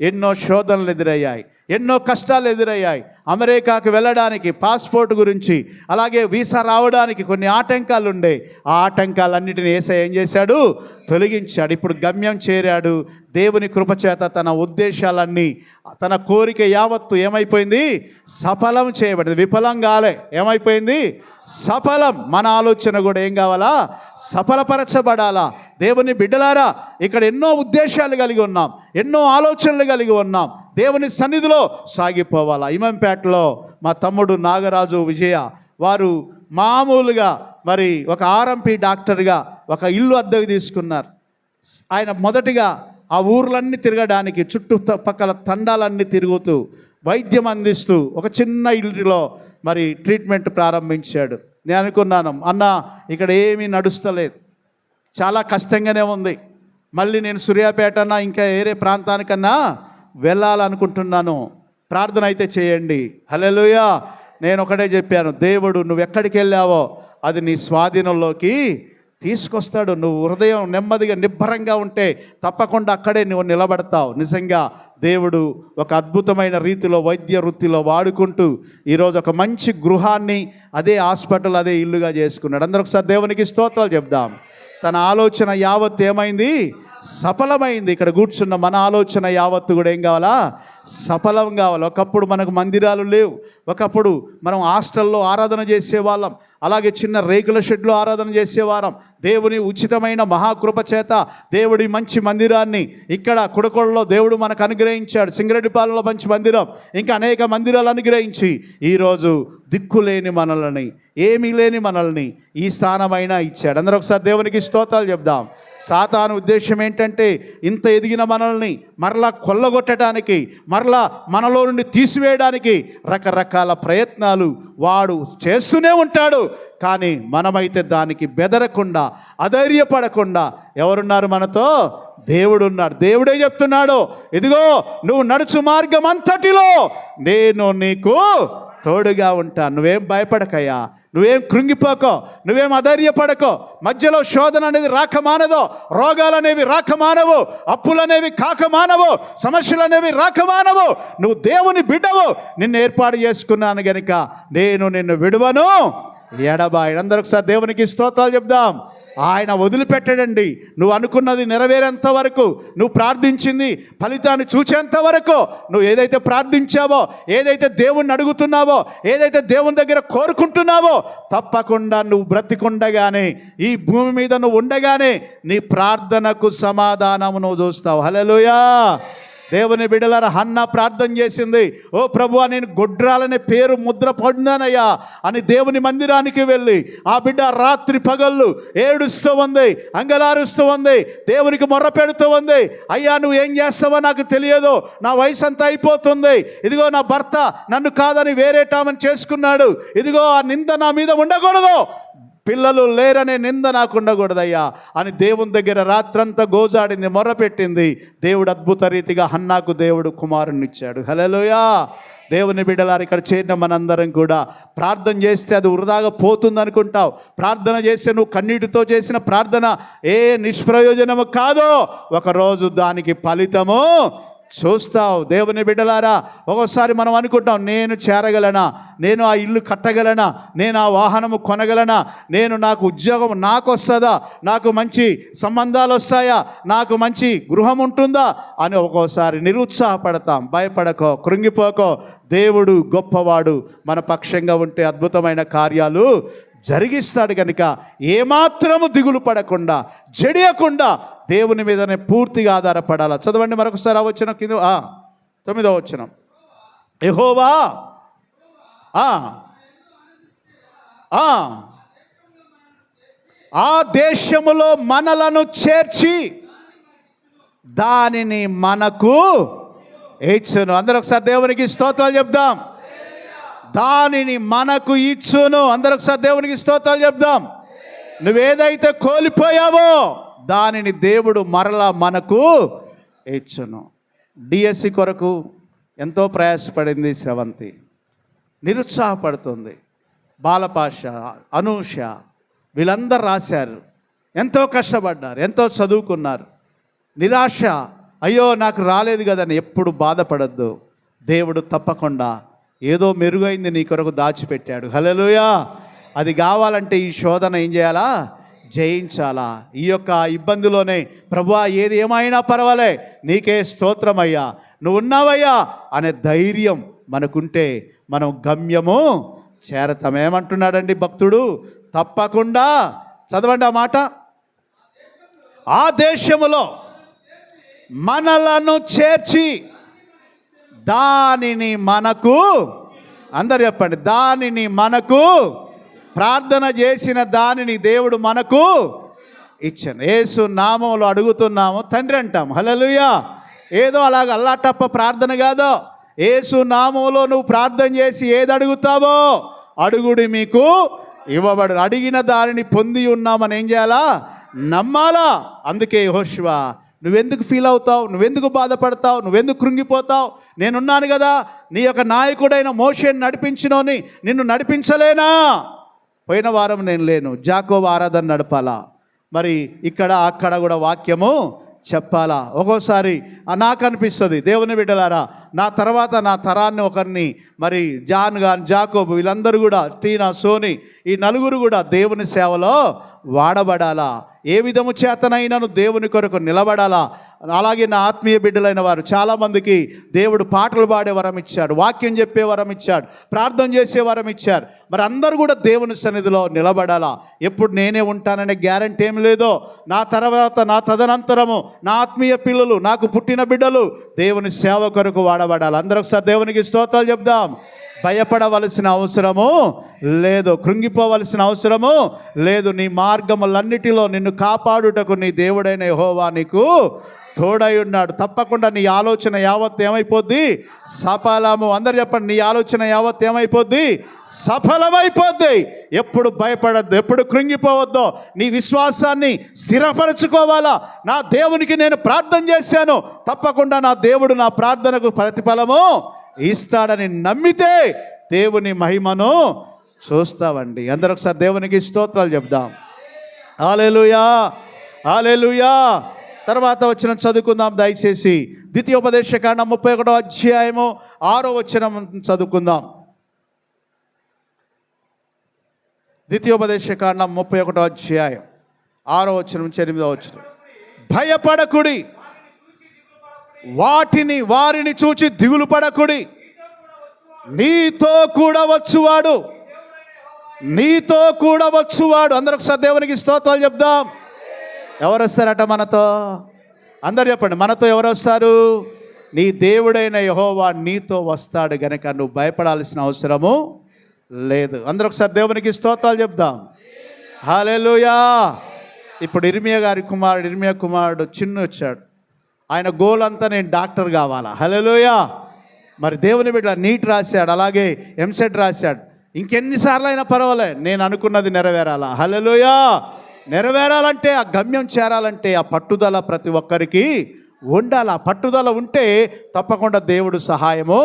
ఎన్నో శోధనలు ఎదురయ్యాయి, ఎన్నో కష్టాలు ఎదురయ్యాయి. అమెరికాకు వెళ్ళడానికి పాస్పోర్ట్ గురించి, అలాగే వీసా రావడానికి కొన్ని ఆటంకాలు ఉండే. ఆ ఆటంకాలన్నిటిని యేసయ్య ఏం చేశాడు? తొలగించాడు. ఇప్పుడు గమ్యం చేరాడు. దేవుని కృపచేత తన ఉద్దేశాలన్నీ, తన కోరిక యావత్తు ఏమైపోయింది? సఫలం చేయబడింది. విఫలం కాలే, ఏమైపోయింది? సఫలం. మన ఆలోచన కూడా ఏం కావాలా? సఫలపరచబడాలా. దేవుని బిడ్డలారా, ఇక్కడ ఎన్నో ఉద్దేశాలు కలిగి ఉన్నాం, ఎన్నో ఆలోచనలు కలిగి ఉన్నాం. దేవుని సన్నిధిలో సాగిపోవాలా. ఇమంపేటలో మా తమ్ముడు నాగరాజు విజయ వారు మామూలుగా మరి ఒక ఆర్ఎంపీ డాక్టర్గా ఒక ఇల్లు అద్దెకు తీసుకున్నారు. ఆయన మొదటిగా ఆ ఊర్లన్నీ తిరగడానికి, చుట్టుపక్కల తండాలన్నీ తిరుగుతూ వైద్యం అందిస్తూ ఒక చిన్న ఇంటిలో మరి ట్రీట్మెంట్ ప్రారంభించాడు. నేను అనుకున్నాను, అన్న ఇక్కడ ఏమీ నడుస్తలేదు, చాలా కష్టంగానే ఉంది, మళ్ళీ నేను సూర్యాపేటన ఇంకా వేరే ప్రాంతానికన్నా వెళ్ళాలనుకుంటున్నాను, ప్రార్థన అయితే చేయండి. హల్లెలూయా. నేను ఒకటే చెప్పాను, దేవుడు నువ్వు ఎక్కడికి వెళ్ళావో అది నీ స్వాధీనంలోకి తీసుకొస్తాడు. నువ్వు హృదయం నెమ్మదిగా నిబ్బరంగా ఉంటే తప్పకుండా అక్కడే నువ్వు నిలబడతావు. నిజంగా దేవుడు ఒక అద్భుతమైన రీతిలో వైద్య వృత్తిలో వాడుకుంటూ ఈరోజు ఒక మంచి గృహాన్ని, అదే హాస్పిటల్, అదే ఇల్లుగా చేసుకున్నాడు. అందరూ ఒకసారి దేవునికి స్తోత్రాలు చెప్దాం. తన ఆలోచన యావత్తు ఏమైంది? సఫలమైంది. ఇక్కడ కూర్చున్న మన ఆలోచన యావత్తు కూడా ఏం కావాలా? సఫలం కావాలి. ఒకప్పుడు మనకు మందిరాలు లేవు, ఒకప్పుడు మనం హాస్టల్లో ఆరాధన చేసేవాళ్ళం, అలాగే చిన్న రేకుల షెడ్లో ఆరాధన చేసేవారం. దేవుని ఉచితమైన మహాకృప చేత దేవుడి మంచి మందిరాన్ని ఇక్కడ కుడకొండలో దేవుడు మనకు అనుగ్రహించాడు. సింగరెడ్డిపాలెంలో మంచి మందిరం, ఇంకా అనేక మందిరాలు అనుగ్రహించి ఈరోజు దిక్కులేని మనల్ని, ఏమీ లేని మనల్ని ఈ స్థానమైనా ఇచ్చాడు. అందరూ ఒకసారి దేవునికి స్తోత్రాలు చెప్దాం. సాతాను ఉద్దేశం ఏంటంటే ఇంత ఎదిగిన మనల్ని మరలా కొల్లగొట్టడానికి, మరలా మనలో నుండి తీసివేయడానికి రకరకాల ప్రయత్నాలు వాడు చేస్తూనే ఉంటాడు. కానీ మనమైతే దానికి బెదరకుండా, అధైర్యపడకుండా, ఎవరున్నారు మనతో? దేవుడు ఉన్నాడు. దేవుడే చెప్తున్నాడు, ఇదిగో నువ్వు నడుచు మార్గం అంతటిలో నేను నీకు తోడుగా ఉంటాను. నువ్వేం భయపడకయ్యా, నువ్వేం కృంగిపోకో, నువ్వేం అధైర్యపడకో. మధ్యలో శోధన అనేది రాకమానదో, రోగాలు అనేవి రాకమానవు, అప్పులు అనేవి కాకమానవు, సమస్యలు అనేవి రాకమానవు. నువ్వు దేవుని బిడ్డవు, నిన్ను ఏర్పాటు చేసుకున్నాను గనుక నేను నిన్ను విడువను, ఎడబాయను. అందరూ ఒకసారి దేవునికి స్తోత్రాలు చెప్దాం. ఆయన వదిలిపెట్టడండి. నువ్వు అనుకున్నది నెరవేరేంత వరకు, నువ్వు ప్రార్థించింది ఫలితాన్ని చూచేంత వరకు, నువ్వు ఏదైతే ప్రార్థించావో, ఏదైతే దేవుణ్ణి అడుగుతున్నావో, ఏదైతే దేవుని దగ్గర కోరుకుంటున్నావో, తప్పకుండా నువ్వు బ్రతికుండగానే, ఈ భూమి మీద నువ్వు ఉండగానే నీ ప్రార్థనకు సమాధానము నువ్వు చూస్తావు. హల్లెలూయా. దేవుని బిడ్డలారా, హన్నా ప్రార్థన చేసింది, ఓ ప్రభువా నేను గొడ్రాలనే పేరు ముద్ర పడినానయ్యా అని దేవుని మందిరానికి వెళ్ళి ఆ బిడ్డ రాత్రి పగళ్ళు ఏడుస్తూ ఉంది, అంగలారుస్తూ ఉంది, దేవునికి మొర్ర పెడుతూ ఉంది. అయ్యా నువ్వు ఏం చేస్తావో నాకు తెలియదు, నా వయసు అంతా అయిపోతుంది, ఇదిగో నా భర్త నన్ను కాదని వేరేటామని చేసుకున్నాడు, ఇదిగో ఆ నింద నా మీద ఉండకూడదు, పిల్లలు లేరనే నింద నాకు ఉండకూడదయ్యా అని దేవుని దగ్గర రాత్రంతా గోజాడింది, మొర్రపెట్టింది. దేవుడు అద్భుత రీతిగా హన్నాకు దేవుడు కుమారుని ఇచ్చాడు. హల్లెలూయా. దేవుని బిడ్డలారు, ఇక్కడ చేరిన మనందరం కూడా ప్రార్థన చేస్తే అది వృధాగా పోతుంది అనుకుంటావు. ప్రార్థన చేస్తే నువ్వు కన్నీటితో చేసిన ప్రార్థన ఏ నిష్ప్రయోజనము కాదో, ఒకరోజు దానికి ఫలితము చూస్తావు. దేవుని బిడ్డలారా, ఒక్కోసారి మనం అనుకుంటాం, నేను చేరగలనా, నేను ఆ ఇల్లు కట్టగలనా, నేను ఆ వాహనము కొనగలనా, నాకు ఉద్యోగం నాకు వస్తుందా, నాకు మంచి సంబంధాలు వస్తాయా, నాకు మంచి గృహం ఉంటుందా అని ఒక్కోసారి నిరుత్సాహపడతాం. భయపడకో, కృంగిపోకో. దేవుడు గొప్పవాడు, మన పక్షంగా ఉంటే అద్భుతమైన కార్యాలు జరిగిస్తాడు. కనుక ఏమాత్రము దిగులు పడకుండా, జడియకుండా దేవుని మీదనే పూర్తిగా ఆధారపడాలి. చదవండి మరొకసారి ఆ వచనం కింద 9వ వచనం. యెహోవా ఆ దేశములో మనలను చేర్చి దానిని మనకు ఇచ్చును. అందరూ ఒకసారి దేవునికి స్తోత్రాలు చెప్దాం. దానిని మనకు ఇచ్చును. అందరూ ఒకసారి దేవునికి స్తోత్రాలు చెప్దాం. నువ్వేదైతే కోల్పోయావో దానిని దేవుడు మరలా మనకు ఇచ్చును. డిఎస్సి కొరకు ఎంతో ప్రయాసపడింది స్రవంతి, నిరుత్సాహపడుతుంది. బాలపాష, అనూష వీళ్ళందరూ రాశారు, ఎంతో కష్టపడ్డారు, ఎంతో చదువుకున్నారు. నిరాశ, అయ్యో నాకు రాలేదు కదని ఎప్పుడు బాధపడద్దు. దేవుడు తప్పకుండా ఏదో మెరుగైంది నీ కొరకు దాచిపెట్టాడు. హల్లెలూయా. అది కావాలంటే ఈ శోధన ఏం చేయాలా? జయించాలా. ఈ యొక్క ఇబ్బందిలోనే ప్రభువా ఏది ఏమైనా పర్వాలే, నీకే స్తోత్రమయ్యా, నువ్వు ఉన్నావయ్యా అనే ధైర్యం మనకుంటే మనం గమ్యము చేరతాం. ఏమంటున్నాడండి భక్తుడు? తప్పకుండా చదవండి ఆ మాట. ఆ దేశములో మనలను చేర్చి దానిని మనకు, అందరు చెప్పండి, దానిని మనకు, ప్రార్థన చేసిన దానిని దేవుడు మనకు ఇచ్చాను. యేసు నామములో అడుగుతున్నాము తండ్రి అంటాం. హల్లెలూయా. ఏదో అలాగ అల్లాటప్ప ప్రార్థన కాదో, యేసు నామములో నువ్వు ప్రార్థన చేసి ఏది అడుగుతావో అడుగుడి మీకు ఇవ్వబడు. అడిగిన దానిని పొంది ఉన్నామని ఏం చేయాలా? నమ్మాలా. అందుకే యెహోషువ, నువ్వెందుకు ఫీల్ అవుతావు? నువ్వెందుకు బాధపడతావు? నువ్వెందుకు కృంగిపోతావు? నేనున్నాను కదా. నీ యొక్క నాయకుడైన మోషేని నడిపించినోని నిన్ను నడిపించలేనా? పోయిన వారం నేను లేను, జాకోబు ఆరాధన నడపాలా, మరి ఇక్కడ అక్కడ కూడా వాక్యము చెప్పాలా. ఒక్కోసారి నాకు అనిపిస్తుంది, దేవుని బిడ్డలారా, నా తర్వాత నా తరాన్ని ఒకరిని, మరి జాన్ గాన్, జాకోబు వీళ్ళందరూ కూడా, టీనా, సోని, ఈ నలుగురు కూడా దేవుని సేవలో వాడబడాలా. ఏ విధము చేతనైనాను దేవుని కొరకు నిలబడాలా. అలాగే నా ఆత్మీయ బిడ్డలైన వారు చాలామందికి దేవుడు పాటలు పాడే వరం ఇచ్చాడు, వాక్యం చెప్పే వరం ఇచ్చాడు, ప్రార్థన చేసే వరం ఇచ్చారు. మరి అందరూ కూడా దేవుని సన్నిధిలో నిలబడాలా. ఎప్పుడు నేనే ఉంటాననే గ్యారంటీ ఏం లేదో. నా తర్వాత, నా తదనంతరము నా ఆత్మీయ పిల్లలు, నాకు పుట్టిన బిడ్డలు దేవుని సేవ కొరకు వాడబడాలి. అందరూ ఒకసారి దేవునికి స్తోత్రాలు చెప్దాం. భయపడవలసిన అవసరము లేదు, కృంగిపోవలసిన అవసరము లేదు. నీ మార్గములన్నిటిలో నిన్ను కాపాడుటకు నీ దేవుడైన యెహోవా నీకు తోడై ఉన్నాడు. తప్పకుండా నీ ఆలోచన యావత్ ఏమైపోద్ది? సఫలము. అందరు చెప్పండి, నీ ఆలోచన యావత్ ఏమైపోద్ది? సఫలమైపోద్ది. ఎప్పుడు భయపడద్దు, ఎప్పుడు కృంగిపోవద్దు. నీ విశ్వాసాన్ని స్థిరపరచుకోవాలా. నా దేవునికి నేను ప్రార్థన చేశాను, తప్పకుండా నా దేవుడు నా ప్రార్థనకు ప్రతిఫలము ఇస్తాడని నమ్మితే దేవుని మహిమను చూస్తావండి. అందరూ ఒకసారి దేవునికి స్తోత్రాలు చెప్దాం. హల్లెలూయా, హల్లెలూయా. తర్వాత వచ్చిన చదువుకుందాం దయచేసి. ద్వితీయోపదేశకాండం 31వ అధ్యాయము 6వ వచనం చదువుకుందాం. ద్వితీయోపదేశకాండం 31వ అధ్యాయం 6వ వచనం నుంచి 8వ వచనం. భయపడకుడి, వారిని చూచి దిగులు పడకుడి, నీతో కూడా వచ్చువాడు, నీతో కూడా వచ్చువాడు. అందరూ ఒకసారి దేవునికి స్తోత్రాలు చెప్దాం. ఎవరు వస్తారట మనతో? అందరు చెప్పండి, మనతో ఎవరు వస్తారు? నీ దేవుడైన యెహోవా నీతో వస్తాడు గనక నువ్వు భయపడాల్సిన అవసరము లేదు. అందరూ ఒకసారి దేవునికి స్తోత్రాలు చెప్దాం. హల్లెలూయా. ఇప్పుడు ఇర్మియా కుమారుడు చిన్ను వచ్చాడు. ఆయన గోల్ అంతా నేను డాక్టర్ కావాలా. హల్లెలూయా. మరి దేవుని బిడ్డ నీట్ రాశాడు, అలాగే ఎంసెట్ రాశాడు. ఇంకెన్నిసార్లు అయినా పర్వాలే, నేను అనుకున్నది నెరవేరాలా. హల్లెలూయా. నెరవేరాలంటే, ఆ గమ్యం చేరాలంటే ఆ పట్టుదల ప్రతి ఒక్కరికి ఉండాలి. ఆ పట్టుదల ఉంటే తప్పకుండా దేవుడు సహాయము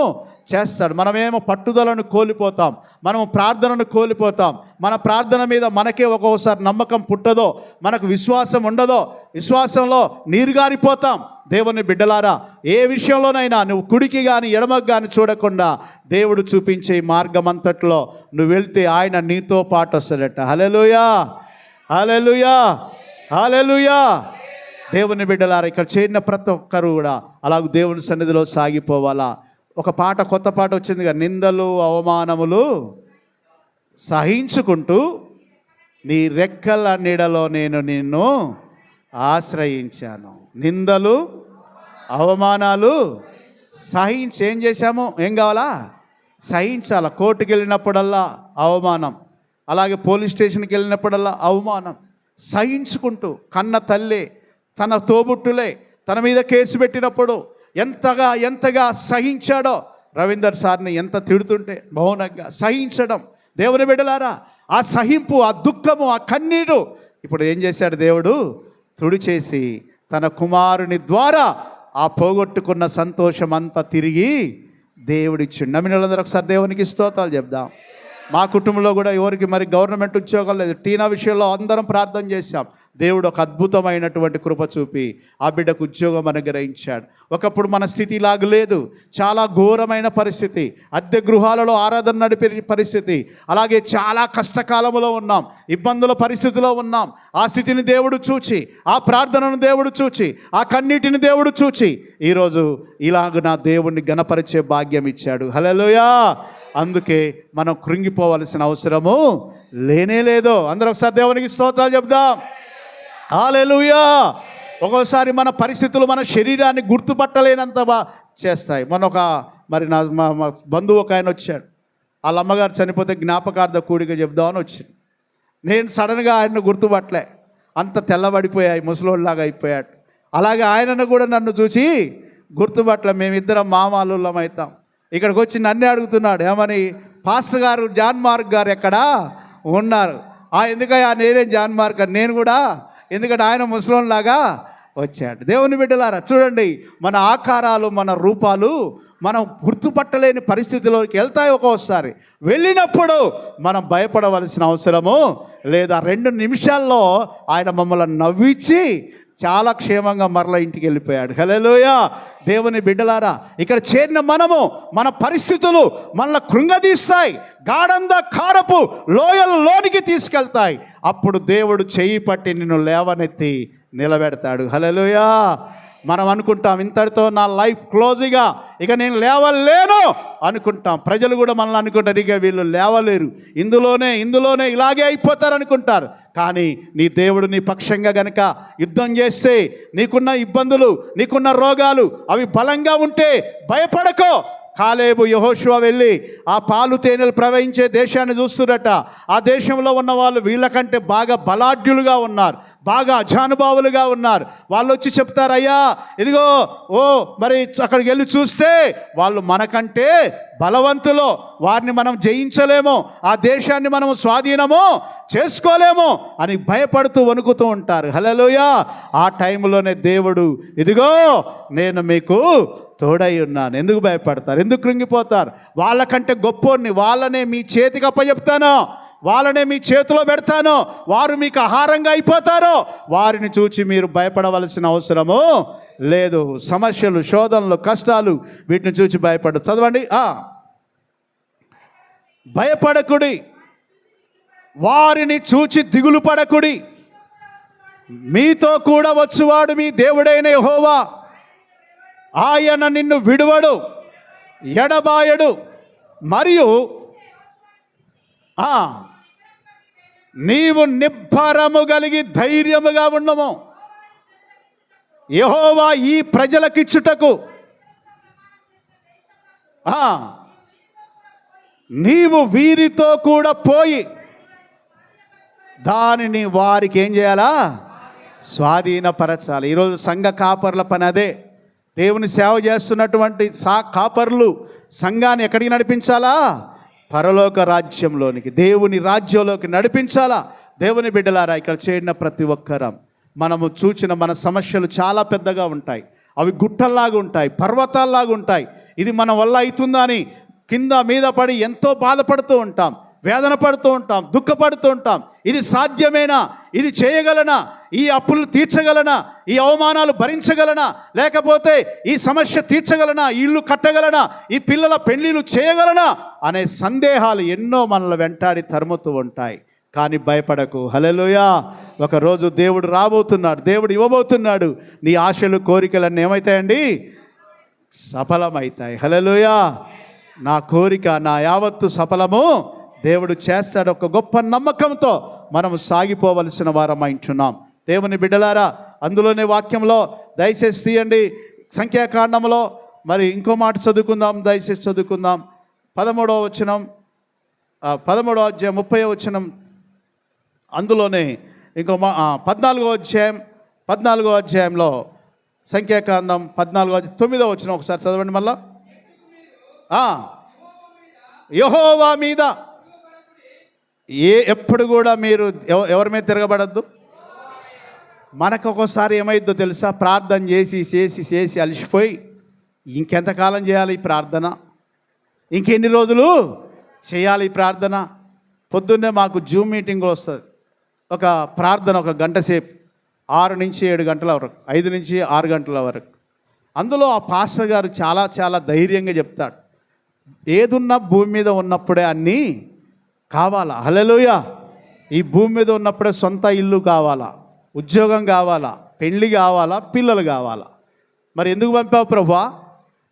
చేస్తాడు. మనమేమో పట్టుదలను కోల్పోతాం, మనము ప్రార్థనను కోల్పోతాం. మన ప్రార్థన మీద మనకే ఒక్కొక్కసారి నమ్మకం పుట్టదో, మనకు విశ్వాసం ఉండదో, విశ్వాసంలో నీరుగారిపోతాం. దేవుని బిడ్డలారా, ఏ విషయంలోనైనా నువ్వు కుడికి కానీ ఎడమకు కానీ చూడకుండా దేవుడు చూపించే మార్గం అంతట్లో నువ్వు వెళ్తే ఆయన నీతో పాటు వస్తాడట. హల్లెలూయా, హల్లెలూయా, హల్లెలూయా. దేవుని బిడ్డలారా, ఇక్కడ చేరిన ప్రతి ఒక్కరు కూడా అలాగ దేవుని సన్నిధిలో సాగిపోవాలా. ఒక పాట, కొత్త పాట వచ్చింది కదా, నిందలు అవమానములు సహించుకుంటూ నీ రెక్కల నీడలో నేను నిన్ను ఆశ్రయించాను. నిందలు అవమానాలు సహించి ఏం చేశాము? ఏం కావాలా? సహించాల. కోర్టుకి వెళ్ళినప్పుడల్లా అవమానం, అలాగే పోలీస్ స్టేషన్కి వెళ్ళినప్పుడల్లా అవమానం సహించుకుంటూ, కన్న తల్లి తన తోబుట్టులే తన మీద కేసు పెట్టినప్పుడు ఎంతగా సహించాడో. రవీందర్ సార్ని ఎంత తిడుతుంటే మౌనంగా సహించడం. దేవుని బిడ్డలారా, ఆ సహింపు, ఆ దుఃఖము, ఆ కన్నీరు ఇప్పుడు ఏం చేశాడు దేవుడు? తుడిచేసి తన కుమారుని ద్వారా ఆ పోగొట్టుకున్న సంతోషం అంతా తిరిగి దేవుడిచ్చిండు. నమ్మిన వాళ్ళందరూ ఒకసారి దేవునికి స్తోత్రాలు చెప్దాం. మా కుటుంబంలో కూడా ఎవరికి మరి గవర్నమెంట్ ఉద్యోగాలు లేదు. టీనా విషయంలో అందరం ప్రార్థన చేశాం. దేవుడు ఒక అద్భుతమైనటువంటి కృప చూపి ఆ బిడ్డకు ఉద్యోగం అనుగ్రహించాడు. ఒకప్పుడు మన స్థితి ఇలాగ లేదు, చాలా ఘోరమైన పరిస్థితి, అద్దె గృహాలలో ఆరాధన నడిపే పరిస్థితి, అలాగే చాలా కష్టకాలంలో ఉన్నాం, ఇబ్బందుల పరిస్థితిలో ఉన్నాం. ఆ స్థితిని దేవుడు చూచి, ఆ ప్రార్థనను దేవుడు చూచి, ఆ కన్నీటిని దేవుడు చూచి ఈరోజు ఇలాగ నా దేవుణ్ణి ఘనపరిచే భాగ్యం ఇచ్చాడు. హల్లెలూయా. అందుకే మనం కృంగిపోవలసిన అవసరము లేనే లేదు. అందరూ ఒకసారి దేవునికి స్తోత్రాలు చెప్దాం. హల్లెలూయా. ఒక్కోసారి మన పరిస్థితులు మన శరీరాన్ని గుర్తుపట్టలేనంత చేస్తాయి. మరి మా బంధువు ఒక ఆయన వచ్చాడు. వాళ్ళ అమ్మగారు చనిపోతే జ్ఞాపకార్థ కూడిక చెప్దామని వచ్చింది. నేను సడన్గా ఆయన్ను గుర్తుపట్టలే, అంత తెల్లబడిపోయాయి, ముసలోళ్ళలాగా అయిపోయాడు. అలాగే ఆయనను కూడా నన్ను చూసి గుర్తుపట్టలే. మేమిద్దరం మామాలుళ్ళం అవుతాం. ఇక్కడికి వచ్చి నన్నే అడుగుతున్నాడు, ఏమని, పాస్టర్ గారు జాన్ మార్క్ గారు ఎక్కడా ఉన్నారు? ఎందుకయ్యా నేనే జాన్ మార్క్ అని. నేను కూడా, ఎందుకంటే ఆయన ముసలోన్లాగా వచ్చాడు. దేవుని బిడ్డలారా చూడండి, మన ఆకారాలు మన రూపాలు మనం గుర్తుపట్టలేని పరిస్థితిలోకి వెళ్తాయి. ఒక్కోసారి వెళ్ళినప్పుడు మనం భయపడవలసిన అవసరము లేదా. 2 నిమిషాల్లో ఆయన మమ్మల్ని నవ్వించి చాలా క్షేమంగా మరల ఇంటికి వెళ్ళిపోయాడు. హల్లెలూయా. దేవుని బిడ్డలారా, ఇక్కడ చేరిన మనము మన పరిస్థితులు మనల్ని కృంగదీస్తాయి, గాఢంద కారపు లోయలలోనికి తీసుకెళ్తాయి. అప్పుడు దేవుడు చెయ్యి పట్టి నిన్ను లేవనెత్తి నిలబెడతాడు. హల్లెలూయా. మనం అనుకుంటాం ఇంతటితో నా లైఫ్ క్లోజ్గా, ఇక నేను లేవలేను అనుకుంటాం. ప్రజలు కూడా మనల్ని అనుకుంటారు, ఇక వీళ్ళు లేవలేరు, ఇందులోనే ఇలాగే అయిపోతారు అనుకుంటారు. కానీ నీ దేవుడు నీ పక్షంగా గనక యుద్ధం చేస్తే, నీకున్న ఇబ్బందులు, నీకున్న రోగాలు అవి బలంగా ఉంటే భయపడకో. కాలేబు యెహోషువ వెళ్ళి ఆ పాలు తేనెలు ప్రవహించే దేశాన్ని చూస్తున్నట. ఆ దేశంలో ఉన్న వాళ్ళు వీళ్ళకంటే బాగా బలాఢ్యులుగా ఉన్నారు, బాగా అజానుభావులుగా ఉన్నారు. వాళ్ళు వచ్చి చెప్తారు, అయ్యా ఇదిగో మరి అక్కడికి వెళ్ళి చూస్తే వాళ్ళు మనకంటే బలవంతులు, వారిని మనం జయించలేము, ఆ దేశాన్ని మనం స్వాధీనము చేసుకోలేము అని భయపడుతూ వణుకుతూ ఉంటారు. హల్లెలూయా. ఆ టైంలోనే దేవుడు, ఇదిగో నేను మీకు తోడై ఉన్నాను. ఎందుకు భయపడతారు? ఎందుకు కృంగిపోతారు? వాళ్ళకంటే గొప్పోడిని, వాళ్ళనే మీ చేతికి అప్పచెప్తాను, వాళ్ళనే మీ చేతిలో పెడతాను, వారు మీకు ఆహారంగా అయిపోతారు. వారిని చూచి మీరు భయపడవలసిన అవసరము లేదు. సమస్యలు, శోధనలు, కష్టాలు వీటిని చూచి భయపడదు. చదవండి. భయపడకుడి, వారిని చూచి దిగులు పడకుడి, మీతో కూడా వచ్చువాడు మీ దేవుడైన యెహోవా. ఆయన నిన్ను విడువడు, ఎడబాయడు, మరియు నీవు నిబ్బరము కలిగి ధైర్యముగా ఉండము. యెహోవా ఈ ప్రజలకిచ్చుటకు నీవు వీరితో కూడా పోయి దానిని వారికి ఏం చేయాలా? స్వాధీనపరచాలి. ఈరోజు సంఘ కాపర్ల పని అదే. దేవుని సేవ చేస్తున్నటువంటి కాపర్లు సంఘాన్ని ఎక్కడికి నడిపించాలా? పరలోక రాజ్యంలోనికి, దేవుని రాజ్యంలోకి నడిపించాలా. దేవుని బిడ్డలారా, ఇక్కడ చేరిన ప్రతి ఒక్కరం మనము చూచిన మన సమస్యలు చాలా పెద్దగా ఉంటాయి, అవి గుట్టల్లాగా ఉంటాయి, పర్వతాల్లాగా ఉంటాయి. ఇది మన వల్ల అవుతుందా అని కింద మీద పడి ఎంతో బాధపడుతూ ఉంటాం, వేదన పడుతూ ఉంటాం, దుఃఖపడుతూ ఉంటాం. ఇది సాధ్యమేనా? ఇది చేయగలనా? ఈ అప్పులు తీర్చగలనా? ఈ అవమానాలు భరించగలనా? లేకపోతే ఈ సమస్య తీర్చగలనా? ఈ ఇల్లు కట్టగలనా? ఈ పిల్లల పెళ్ళిళ్ళు చేయగలనా అనే సందేహాలు ఎన్నో మనల్ని వెంటాడి తరుముతూ ఉంటాయి. కానీ భయపడకు. హల్లెలూయా. ఒకరోజు దేవుడు రాబోతున్నాడు, దేవుడు ఇవ్వబోతున్నాడు. నీ ఆశలు, కోరికలన్నీ ఏమవుతాయండి? సఫలమవుతాయి. హల్లెలూయా. నా కోరిక, నా యావత్తు సఫలము దేవుడు చేస్తాడు. ఒక గొప్ప నమ్మకంతో మనము సాగిపోవలసిన వారమైంచున్నాం. దేవుని బిడ్డలారా, అందులోనే వాక్యంలో దయచేసి తీయండి, సంఖ్యాకాండంలో మరి ఇంకో మాట చదువుకుందాం, దయచేసి చదువుకుందాం. 13వ వచనం, 13వ అధ్యాయం 30వ వచనం, అందులోనే ఇంకో 14వ అధ్యాయంలో సంఖ్యాకాండం 9వ వచనం ఒకసారి చదవండి మళ్ళా. యెహోవా మీద ఎప్పుడు కూడా మీరు ఎవరి మీద తిరగబడద్దు. మనకు ఒక్కోసారి ఏమైద్దో తెలుసా? ప్రార్థన చేసి చేసి చేసి అలసిపోయి ఇంకెంతకాలం చేయాలి ఈ ప్రార్థన, ఇంకెన్ని రోజులు చేయాలి ఈ ప్రార్థన? పొద్దున్నే మాకు జూమ్ మీటింగ్ వస్తుంది, ఒక ప్రార్థన 1 గంట సేపు, 6 నుంచి 7 గంటల వరకు, 5 నుంచి 6 గంటల వరకు. అందులో ఆ పాస్టర్ గారు చాలా చాలా ధైర్యంగా చెప్తాడు, ఏదున్నా భూమి మీద ఉన్నప్పుడే అన్నీ కావాలా. హల్లెలూయా. ఈ భూమి మీద ఉన్నప్పుడే సొంత ఇల్లు కావాలా, ఉద్యోగం కావాలా, పెళ్ళి కావాలా, పిల్లలు కావాలా. మరి ఎందుకు పంపావు ప్రభువా?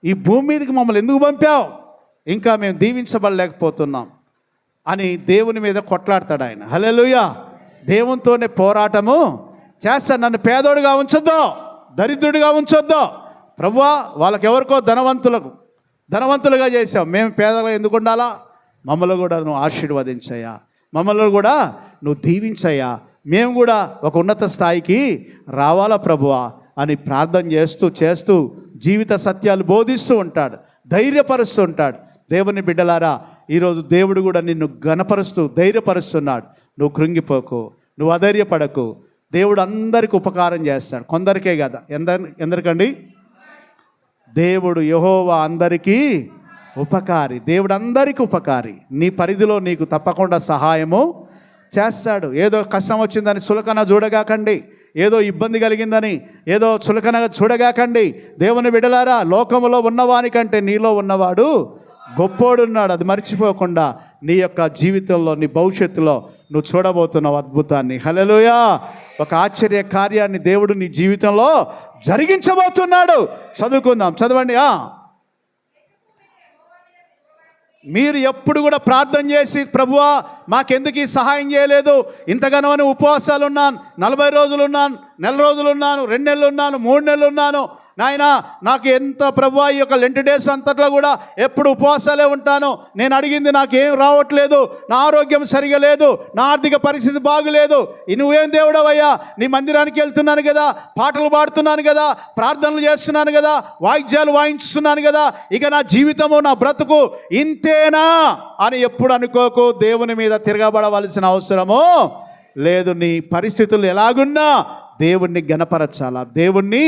ఈ భూమి మీదకి మమ్మల్ని ఎందుకు పంపావు? ఇంకా మేము దీవించబడలేకపోతున్నాం అని దేవుని మీద కొట్లాడతాడు ఆయన. హల్లెలూయా. దేవునితోనే పోరాటము చేస్తాడు. నన్ను పేదోడుగా ఉంచొద్దు, దరిద్రుడిగా ఉంచొద్దు ప్రభువా. వాళ్ళకి ఎవరికో ధనవంతులుగా చేసావు, మేము పేదలుగా ఎందుకు ఉండాలా? మమ్మల్ని కూడా నువ్వు ఆశీర్వదించయ్యా, మమ్మల్ని కూడా నువ్వు దీవించయ్యా, మేము కూడా ఒక ఉన్నత స్థాయికి రావాలా ప్రభువా అని ప్రార్థన చేస్తూ జీవిత సత్యాలు బోధిస్తూ ఉంటాడు, ధైర్యపరుస్తూ ఉంటాడు. దేవుని బిడ్డలారా, ఈరోజు దేవుడు కూడా నిన్ను ఘనపరుస్తూ ధైర్యపరుస్తున్నాడు. నువ్వు కృంగిపోకు, నువ్వు అధైర్యపడకు. దేవుడు అందరికి ఉపకారం చేస్తాడు, కొందరికే కదా. ఎందరికండి? దేవుడు యెహోవా అందరికీ ఉపకారి. దేవుడు అందరికీ ఉపకారి. నీ పరిధిలో నీకు తప్పకుండా సహాయము చేస్తాడు. ఏదో కష్టం వచ్చిందని చులకన చూడగాకండి, ఏదో ఇబ్బంది కలిగిందని ఏదో చులకనగా చూడగాకండి. దేవుని బిడ్డలారా, లోకములో ఉన్నవానికంటే నీలో ఉన్నవాడు గొప్పోడున్నాడు. అది మర్చిపోకుండా నీ యొక్క జీవితంలో, నీ భవిష్యత్తులో నువ్వు చూడబోతున్నావు అద్భుతాన్ని. హల్లెలూయా. ఒక ఆశ్చర్య కార్యాన్ని దేవుడు నీ జీవితంలో జరిగించబోతున్నాడు. చదువుకుందాం, చదవండి. మీరు ఎప్పుడు కూడా ప్రార్థన చేసి, ప్రభువా మాకెందుకు ఈ సహాయం చేయలేదు, ఇంతగానో ఉపవాసాలు ఉన్నాను, 40 రోజులు ఉన్నాను, నెల రోజులు ఉన్నాను, 2 నెలలు ఉన్నాను, 3 నెలలు ఉన్నాను, నాయన నాకు ఎంత ప్రభువా ఈ యొక్క లెంట్ డేస్ అంతట్లో కూడా ఎప్పుడు ఉపవాసాలే ఉంటాను, నేను అడిగింది నాకేం రావట్లేదు, నా ఆరోగ్యం సరిగా లేదు, నా ఆర్థిక పరిస్థితి బాగులేదు, నువ్వేం దేవుడవయ్యా, నీ మందిరానికి వెళ్తున్నాను కదా, పాటలు పాడుతున్నాను కదా, ప్రార్థనలు చేస్తున్నాను కదా, వాయిద్యాలు వాయించుతున్నాను కదా, ఇక నా జీవితము నా బ్రతుకు ఇంతేనా అని ఎప్పుడు అనుకోకు. దేవుని మీద తిరగబడవలసిన అవసరము లేదు. నీ పరిస్థితులు ఎలాగున్నా దేవుణ్ణి గణపరచాలా, దేవుణ్ణి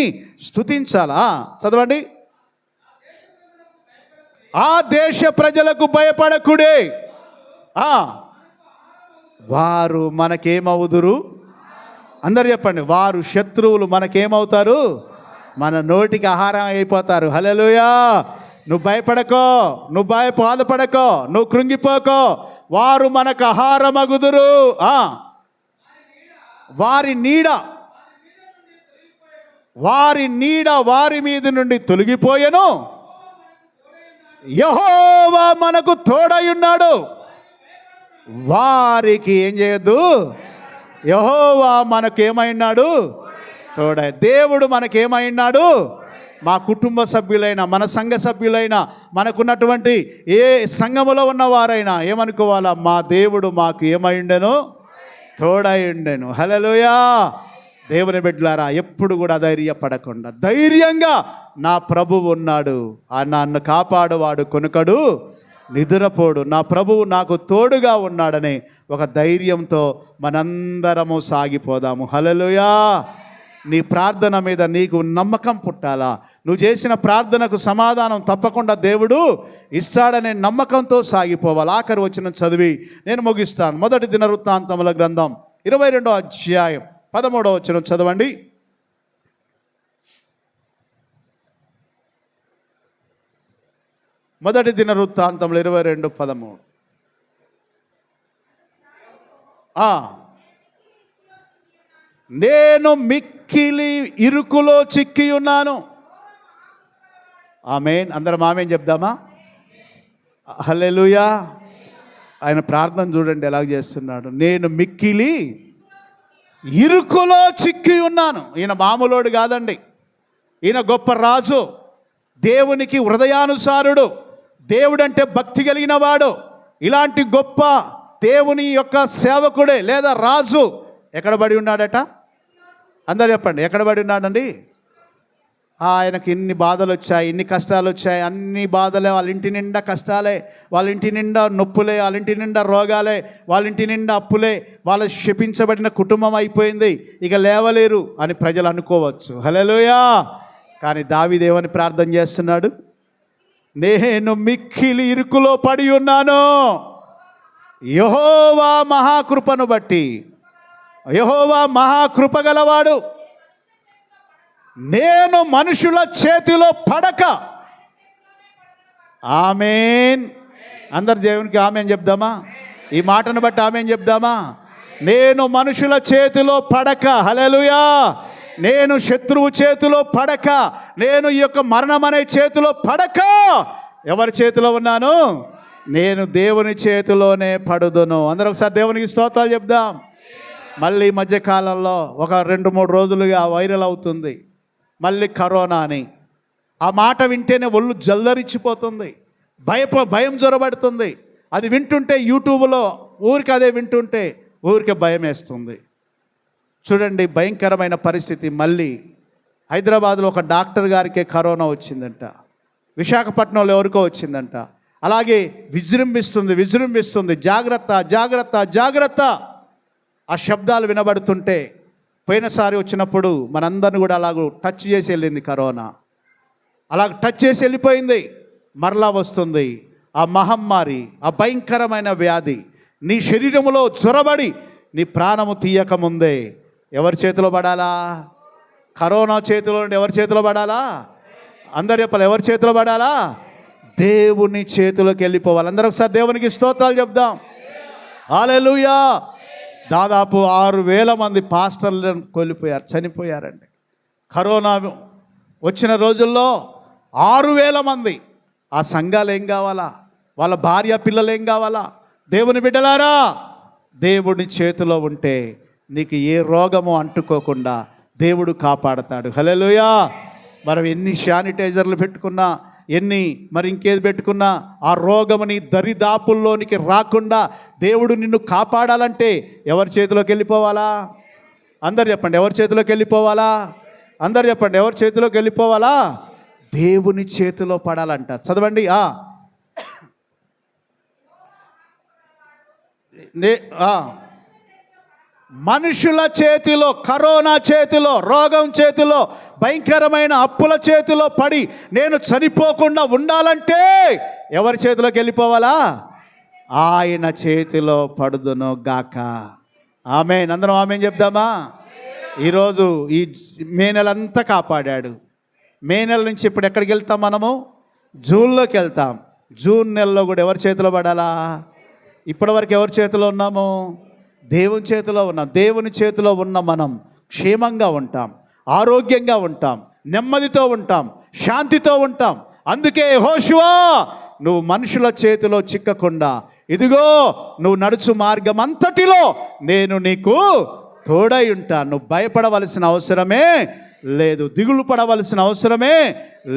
స్తుతించాలా. చదవండి. ఆ దేశ ప్రజలకు భయపడకుడే, వారు మనకేమవుదురు? అందరు చెప్పండి. వారు శత్రువులు మనకేమవుతారు? మన నోటికి ఆహారం అయిపోతారు. హల్లెలూయా. నువ్వు భయపడకో, నువ్వు బాధపడకో, నువ్వు కృంగిపోకో. వారు మనకు ఆహారమగుదురు. వారి నీడ వారి మీద నుండి తొలగిపోయెను, యెహోవా మనకు తోడై ఉన్నాడు. వారికి ఏం చేయొద్దు? యెహోవా మనకేమైనాడు? తోడై. దేవుడు మనకేమైనాడు? మా కుటుంబ సభ్యులైనా, మన సంఘ సభ్యులైనా, మనకున్నటువంటి ఏ సంఘములో ఉన్నవారైనా ఏమనుకోవాలా? మా దేవుడు మాకు ఏమైండెను? తోడై ఉండెను. హల్లెలూయా. దేవుని బిడ్డలారా, ఎప్పుడు కూడా ధైర్యపడకుండా ధైర్యంగా నా ప్రభువు ఉన్నాడు, నన్ను కాపాడువాడు కొనుకడు నిదురపోడు, నా ప్రభువు నాకు తోడుగా ఉన్నాడని ఒక ధైర్యంతో మనందరము సాగిపోదాము. హల్లెలూయా. నీ ప్రార్థన మీద నీకు నమ్మకం పుట్టాలా. నువ్వు చేసిన ప్రార్థనకు సమాధానం తప్పకుండా దేవుడు ఇస్తాడనే నమ్మకంతో సాగిపోవాలి. ఆఖరి వచనం చదివి నేను ముగిస్తాను. మొదటి దినవృత్తాంతముల గ్రంథం 22వ అధ్యాయం 13వ వచనం చదవండి. మొదటి దినవృత్తాంతములు 22:13. నేను మిక్కిలి ఇరుకులో చిక్కి ఉన్నాను. ఆమేన్. అందరం ఆమేన్ చెప్దామా? హల్లెలూయా. ఆయన ప్రార్థన చూడండి ఎలా చేస్తున్నాడు. నేను మిక్కిలి ఇరుకులో చిక్కి ఉన్నాను. ఈయన మామూలోడు కాదండి, ఈయన గొప్ప రాజు, దేవునికి హృదయానుసారుడు, దేవుడంటే భక్తి కలిగిన వాడు. ఇలాంటి గొప్ప దేవుని యొక్క సేవకుడే లేదా రాజు ఎక్కడ పడి ఉన్నాడట? అందరు చెప్పండి, ఎక్కడ పడి ఉన్నాడండి? ఆయనకి ఇన్ని బాధలు వచ్చాయి, ఇన్ని కష్టాలు వచ్చాయి, అన్ని బాధలే, వాళ్ళ ఇంటి నిండా కష్టాలే, వాళ్ళ ఇంటి నిండా నొప్పులే, వాళ్ళ ఇంటి నిండా రోగాలే, వాళ్ళ ఇంటి నిండా అప్పులే, వాళ్ళ శపించబడిన కుటుంబం అయిపోయింది, ఇక లేవలేరు అని ప్రజలు అనుకోవచ్చు. హల్లెలూయా. కానీ దావీదు ఏమని ప్రార్థన చేస్తున్నాడు? నేను మిక్కిలి ఇరుకులో పడి ఉన్నాను. యెహోవా మహాకృపను బట్టి, యెహోవా మహాకృప గలవాడు, నేను మనుషుల చేతిలో పడక. ఆమేన్. అందరు దేవునికి ఆమేన్ చెప్దామా? ఈ మాటను బట్టి ఆమేన్ చెప్దామా? నేను మనుషుల చేతిలో పడక, హల్లెలూయా, నేను శత్రువు చేతిలో పడక, నేను ఈ యొక్క మరణం అనే చేతిలో పడక ఎవరి చేతిలో ఉన్నాను? నేను దేవుని చేతిలోనే పడుదును. అందరూ ఒకసారి దేవునికి స్తోత్రాలు చెప్దాం. మళ్ళీ ఈ మధ్యకాలంలో ఒక 2-3 రోజులుగా వైరల్ అవుతుంది మళ్ళీ కరోనా అని. ఆ మాట వింటేనే ఒళ్ళు జల్దరిచ్చిపోతుంది, భయం జ్వరబడుతుంది. అది వింటుంటే యూట్యూబ్లో ఊరికి అదే వింటుంటే ఊరికే భయం వేస్తుంది. చూడండి, భయంకరమైన పరిస్థితి. మళ్ళీ హైదరాబాద్లో ఒక డాక్టర్ గారికే కరోనా వచ్చిందంట, విశాఖపట్నంలో ఎవరికో వచ్చిందంట. అలాగే విజృంభిస్తుంది, జాగ్రత్త జాగ్రత్త జాగ్రత్త. ఆ శబ్దాలు వినబడుతుంటే పోయినసారి వచ్చినప్పుడు మనందరిని కూడా అలాగూ టచ్ చేసి వెళ్ళింది కరోనా. అలాగ టచ్ చేసి వెళ్ళిపోయింది. మరలా వస్తుంది ఆ మహమ్మారి, ఆ భయంకరమైన వ్యాధి నీ శరీరంలో జ్వరబడి నీ ప్రాణము తీయకముందే ఎవరి చేతిలో పడాలా? కరోనా చేతిలో నుండి ఎవరి చేతిలో పడాలా? అందరు చెప్పాలి, ఎవరి చేతిలో పడాలా? దేవుని చేతిలోకి వెళ్ళిపోవాలి. అందరూ ఒకసారి దేవునికి స్తోత్రాలు చెప్దాం. హల్లెలూయా. దాదాపు 6,000 మంది పాస్టర్లను చనిపోయారండి. కరోనా వచ్చిన రోజుల్లో 6,000 మంది. ఆ సంఘాలు ఏం కావాలా? వాళ్ళ భార్య పిల్లలు ఏం కావాలా? దేవుని బిడ్డలారా, దేవుని చేతిలో ఉంటే నీకు ఏ రోగము అంటుకోకుండా దేవుడు కాపాడతాడు. హల్లెలూయా. మనం ఎన్ని శానిటైజర్లు పెట్టుకున్నా, మరి ఇంకేది పెట్టుకున్నా ఆ రోగము నీ దరిదాపుల్లోనికి రాకుండా దేవుడు నిన్ను కాపాడాలంటే ఎవరి చేతిలోకి వెళ్ళిపోవాలా? అందరు చెప్పండి, ఎవరి చేతిలోకి వెళ్ళిపోవాలా? అందరు చెప్పండి, ఎవరి చేతిలోకి వెళ్ళిపోవాలా? దేవుని చేతిలో పడాలంట. చదవండి. మనుషుల చేతిలో, కరోనా చేతిలో, రోగం చేతిలో, భయంకరమైన అప్పుల చేతిలో పడి నేను చనిపోకుండా ఉండాలంటే ఎవరి చేతిలోకి వెళ్ళిపోవాలా? ఆయన చేతిలో పడుదును గాక. ఆమేన్. అందరం ఆమేన్ చెప్దామా? ఈరోజు ఈ మే నెలంతా కాపాడాడు. మే నెల నుంచి ఇప్పుడు ఎక్కడికి వెళ్తాం? మనము జూన్లోకి వెళ్తాం. జూన్ నెలలో కూడా ఎవరి చేతిలో పడాలా? ఇప్పటివరకు ఎవరి చేతిలో ఉన్నాము? దేవుని చేతిలో ఉన్నాం. దేవుని చేతిలో ఉన్న మనం క్షేమంగా ఉంటాం, ఆరోగ్యంగా ఉంటాం, నెమ్మదితో ఉంటాం, శాంతితో ఉంటాం. అందుకే యెహోషువా, నువ్వు మనుషుల చేతిలో చిక్కకుండా, ఇదిగో నువ్వు నడుచు మార్గం అంతటిలో నేను నీకు తోడై ఉంటాను. నువ్వు భయపడవలసిన అవసరమే లేదు, దిగులు పడవలసిన అవసరమే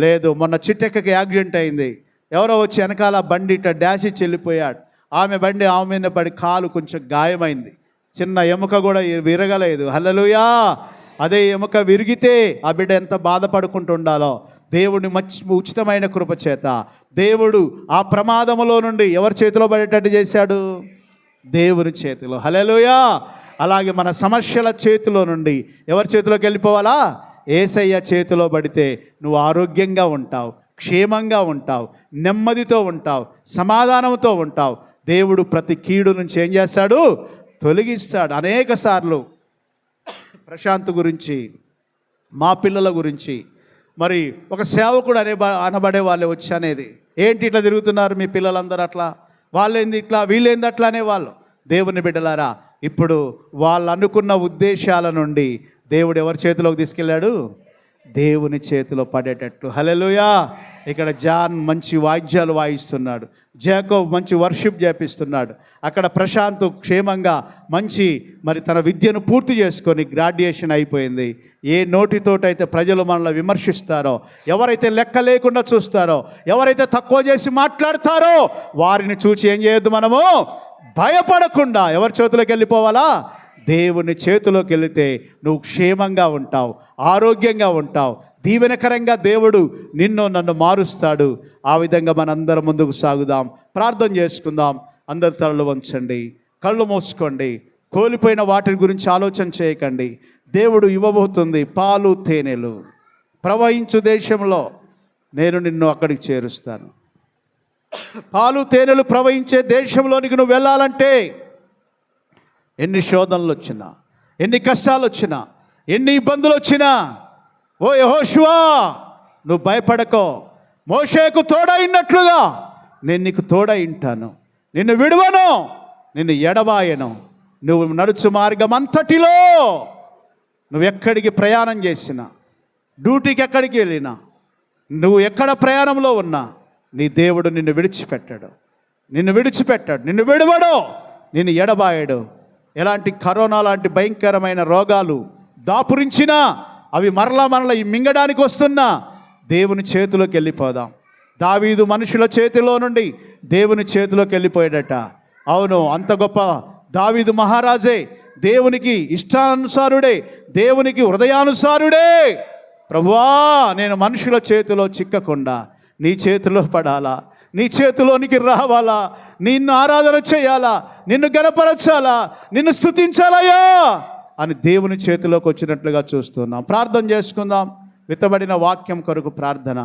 లేదు. మొన్న చిట్టెక్కకి యాక్సిడెంట్ అయింది. ఎవరో వచ్చి వెనకాల బండి ఇట్ట డాష్ ఇచ్చి వెళ్ళిపోయాడు. ఆమె బండి ఆమె మీద పడి కాలు కొంచెం గాయమైంది, చిన్న ఎముక కూడా విరగలేదు. హల్లెలూయా. అదే ఎముక విరిగితే ఆ బిడ్డ ఎంత బాధపడుకుంటూ ఉండాలో. దేవుని ఉచితమైన కృప చేత దేవుడు ఆ ప్రమాదములో నుండి ఎవరి చేతిలో పడేటట్టు చేశాడు? దేవుని చేతిలో. హల్లెలూయా. అలాగే మన సమస్యల చేతిలో నుండి ఎవరి చేతిలోకి వెళ్ళిపోవాలా? యేసయ్య చేతిలో పడితే నువ్వు ఆరోగ్యంగా ఉంటావు, క్షేమంగా ఉంటావు, నెమ్మదితో ఉంటావు, సమాధానంతో ఉంటావు. దేవుడు ప్రతి కీడు నుంచి ఏం చేస్తాడు? తొలగిస్తాడు. అనేక సార్లు ప్రశాంత్ గురించి, మా పిల్లల గురించి, మరి ఒక సేవకుడు అనబడే వాళ్ళే వచ్చి అనేది, ఏంటి ఇట్లా తిరుగుతున్నారు మీ పిల్లలందరూ, అట్లా వాళ్ళేంది ఇట్లా, వీళ్ళేంది అట్లా అనేవాళ్ళు. దేవుని బిడ్డలారా, ఇప్పుడు వాళ్ళు అనుకున్న ఉద్దేశాల నుండి దేవుడు ఎవరి చేతిలోకి తీసుకెళ్ళాడు? దేవుని చేతిలో పడేటట్టు. హల్లెలూయా. ఇక్కడ జాన్ మంచి వాయిద్యాలు వాయిస్తున్నాడు, జాకోబ్ మంచి వర్షిప్ చేపిస్తున్నాడు. అక్కడ ప్రశాంత్ క్షేమంగా మంచి మరి తన విద్యను పూర్తి చేసుకొని గ్రాడ్యుయేషన్ అయిపోయింది. ఏ నోటితోటైతే ప్రజలు మనల్ని విమర్శిస్తారో, ఎవరైతే లెక్క లేకుండా చూస్తారో, ఎవరైతే తక్కువ చేసి మాట్లాడతారో వారిని చూసి ఏం చేయొద్దు? మనము భయపడకుండా ఎవరి చేతిలోకి వెళ్ళిపోవాలా? దేవుని చేతిలోకి వెళితే నువ్వు క్షేమంగా ఉంటావు, ఆరోగ్యంగా ఉంటావు, దీవెనకరంగా దేవుడు నన్ను మారుస్తాడు. ఆ విధంగా మనందరం ముందుకు సాగుదాం, ప్రార్థన చేసుకుందాం. అందరు తలలు వంచండి, కళ్ళు మూసుకోండి. కోల్పోయిన వాటి గురించి ఆలోచన చేయకండి. దేవుడు ఇవ్వబోతుంది పాలు తేనెలు ప్రవహించు దేశంలో. నేను నిన్ను అక్కడికి చేరుస్తాను. పాలు తేనెలు ప్రవహించే దేశంలోనికి నువ్వు వెళ్ళాలంటే ఎన్ని శోధనలు వచ్చినా, ఎన్ని కష్టాలు వచ్చినా, ఎన్ని ఇబ్బందులు వచ్చినా, ఓ యెహోషువా నువ్వు భయపడకో. మోషేకు తోడైనట్లుగా నేను నీకు తోడై ఉంటాను. నిన్ను విడువను, నిన్ను ఎడబాయను. నువ్వు నడుచు మార్గం అంతటిలో నువ్వు ఎక్కడికి ప్రయాణం చేసినా, డ్యూటీకి ఎక్కడికి వెళ్ళినా, నువ్వు ఎక్కడ ప్రయాణంలో ఉన్నా నీ దేవుడు నిన్ను విడిచిపెట్టాడు, నిన్ను విడువడు, నిన్ను ఎడబాయడు. ఎలాంటి కరోనా లాంటి భయంకరమైన రోగాలు దాపురించినా అవి మరలా ఈ మింగడానికి వస్తున్నా దేవుని చేతిలోకి వెళ్ళిపోదాం. దావీదు మనుషుల చేతిలో నుండి దేవుని చేతిలోకి వెళ్ళిపోయాడట. అవును, అంత గొప్ప దావీదు మహారాజే, దేవునికి ఇష్టానుసారుడే, దేవునికి హృదయానుసారుడే. ప్రభువా, నేను మనుషుల చేతిలో చిక్కకుండా నీ చేతిలో పడాలా, నీ చేతిలోనికి రావాలా, నిన్ను ఆరాధన చేయాలా, నిన్ను గణపరచాలా, నిన్ను స్తుతించాలయ్యా అని దేవుని చేతిలోకి వచ్చినట్లుగా చూస్తున్నాం. ప్రార్థన చేసుకుందాం. విత్తబడిన వాక్యం కొరకు ప్రార్థన.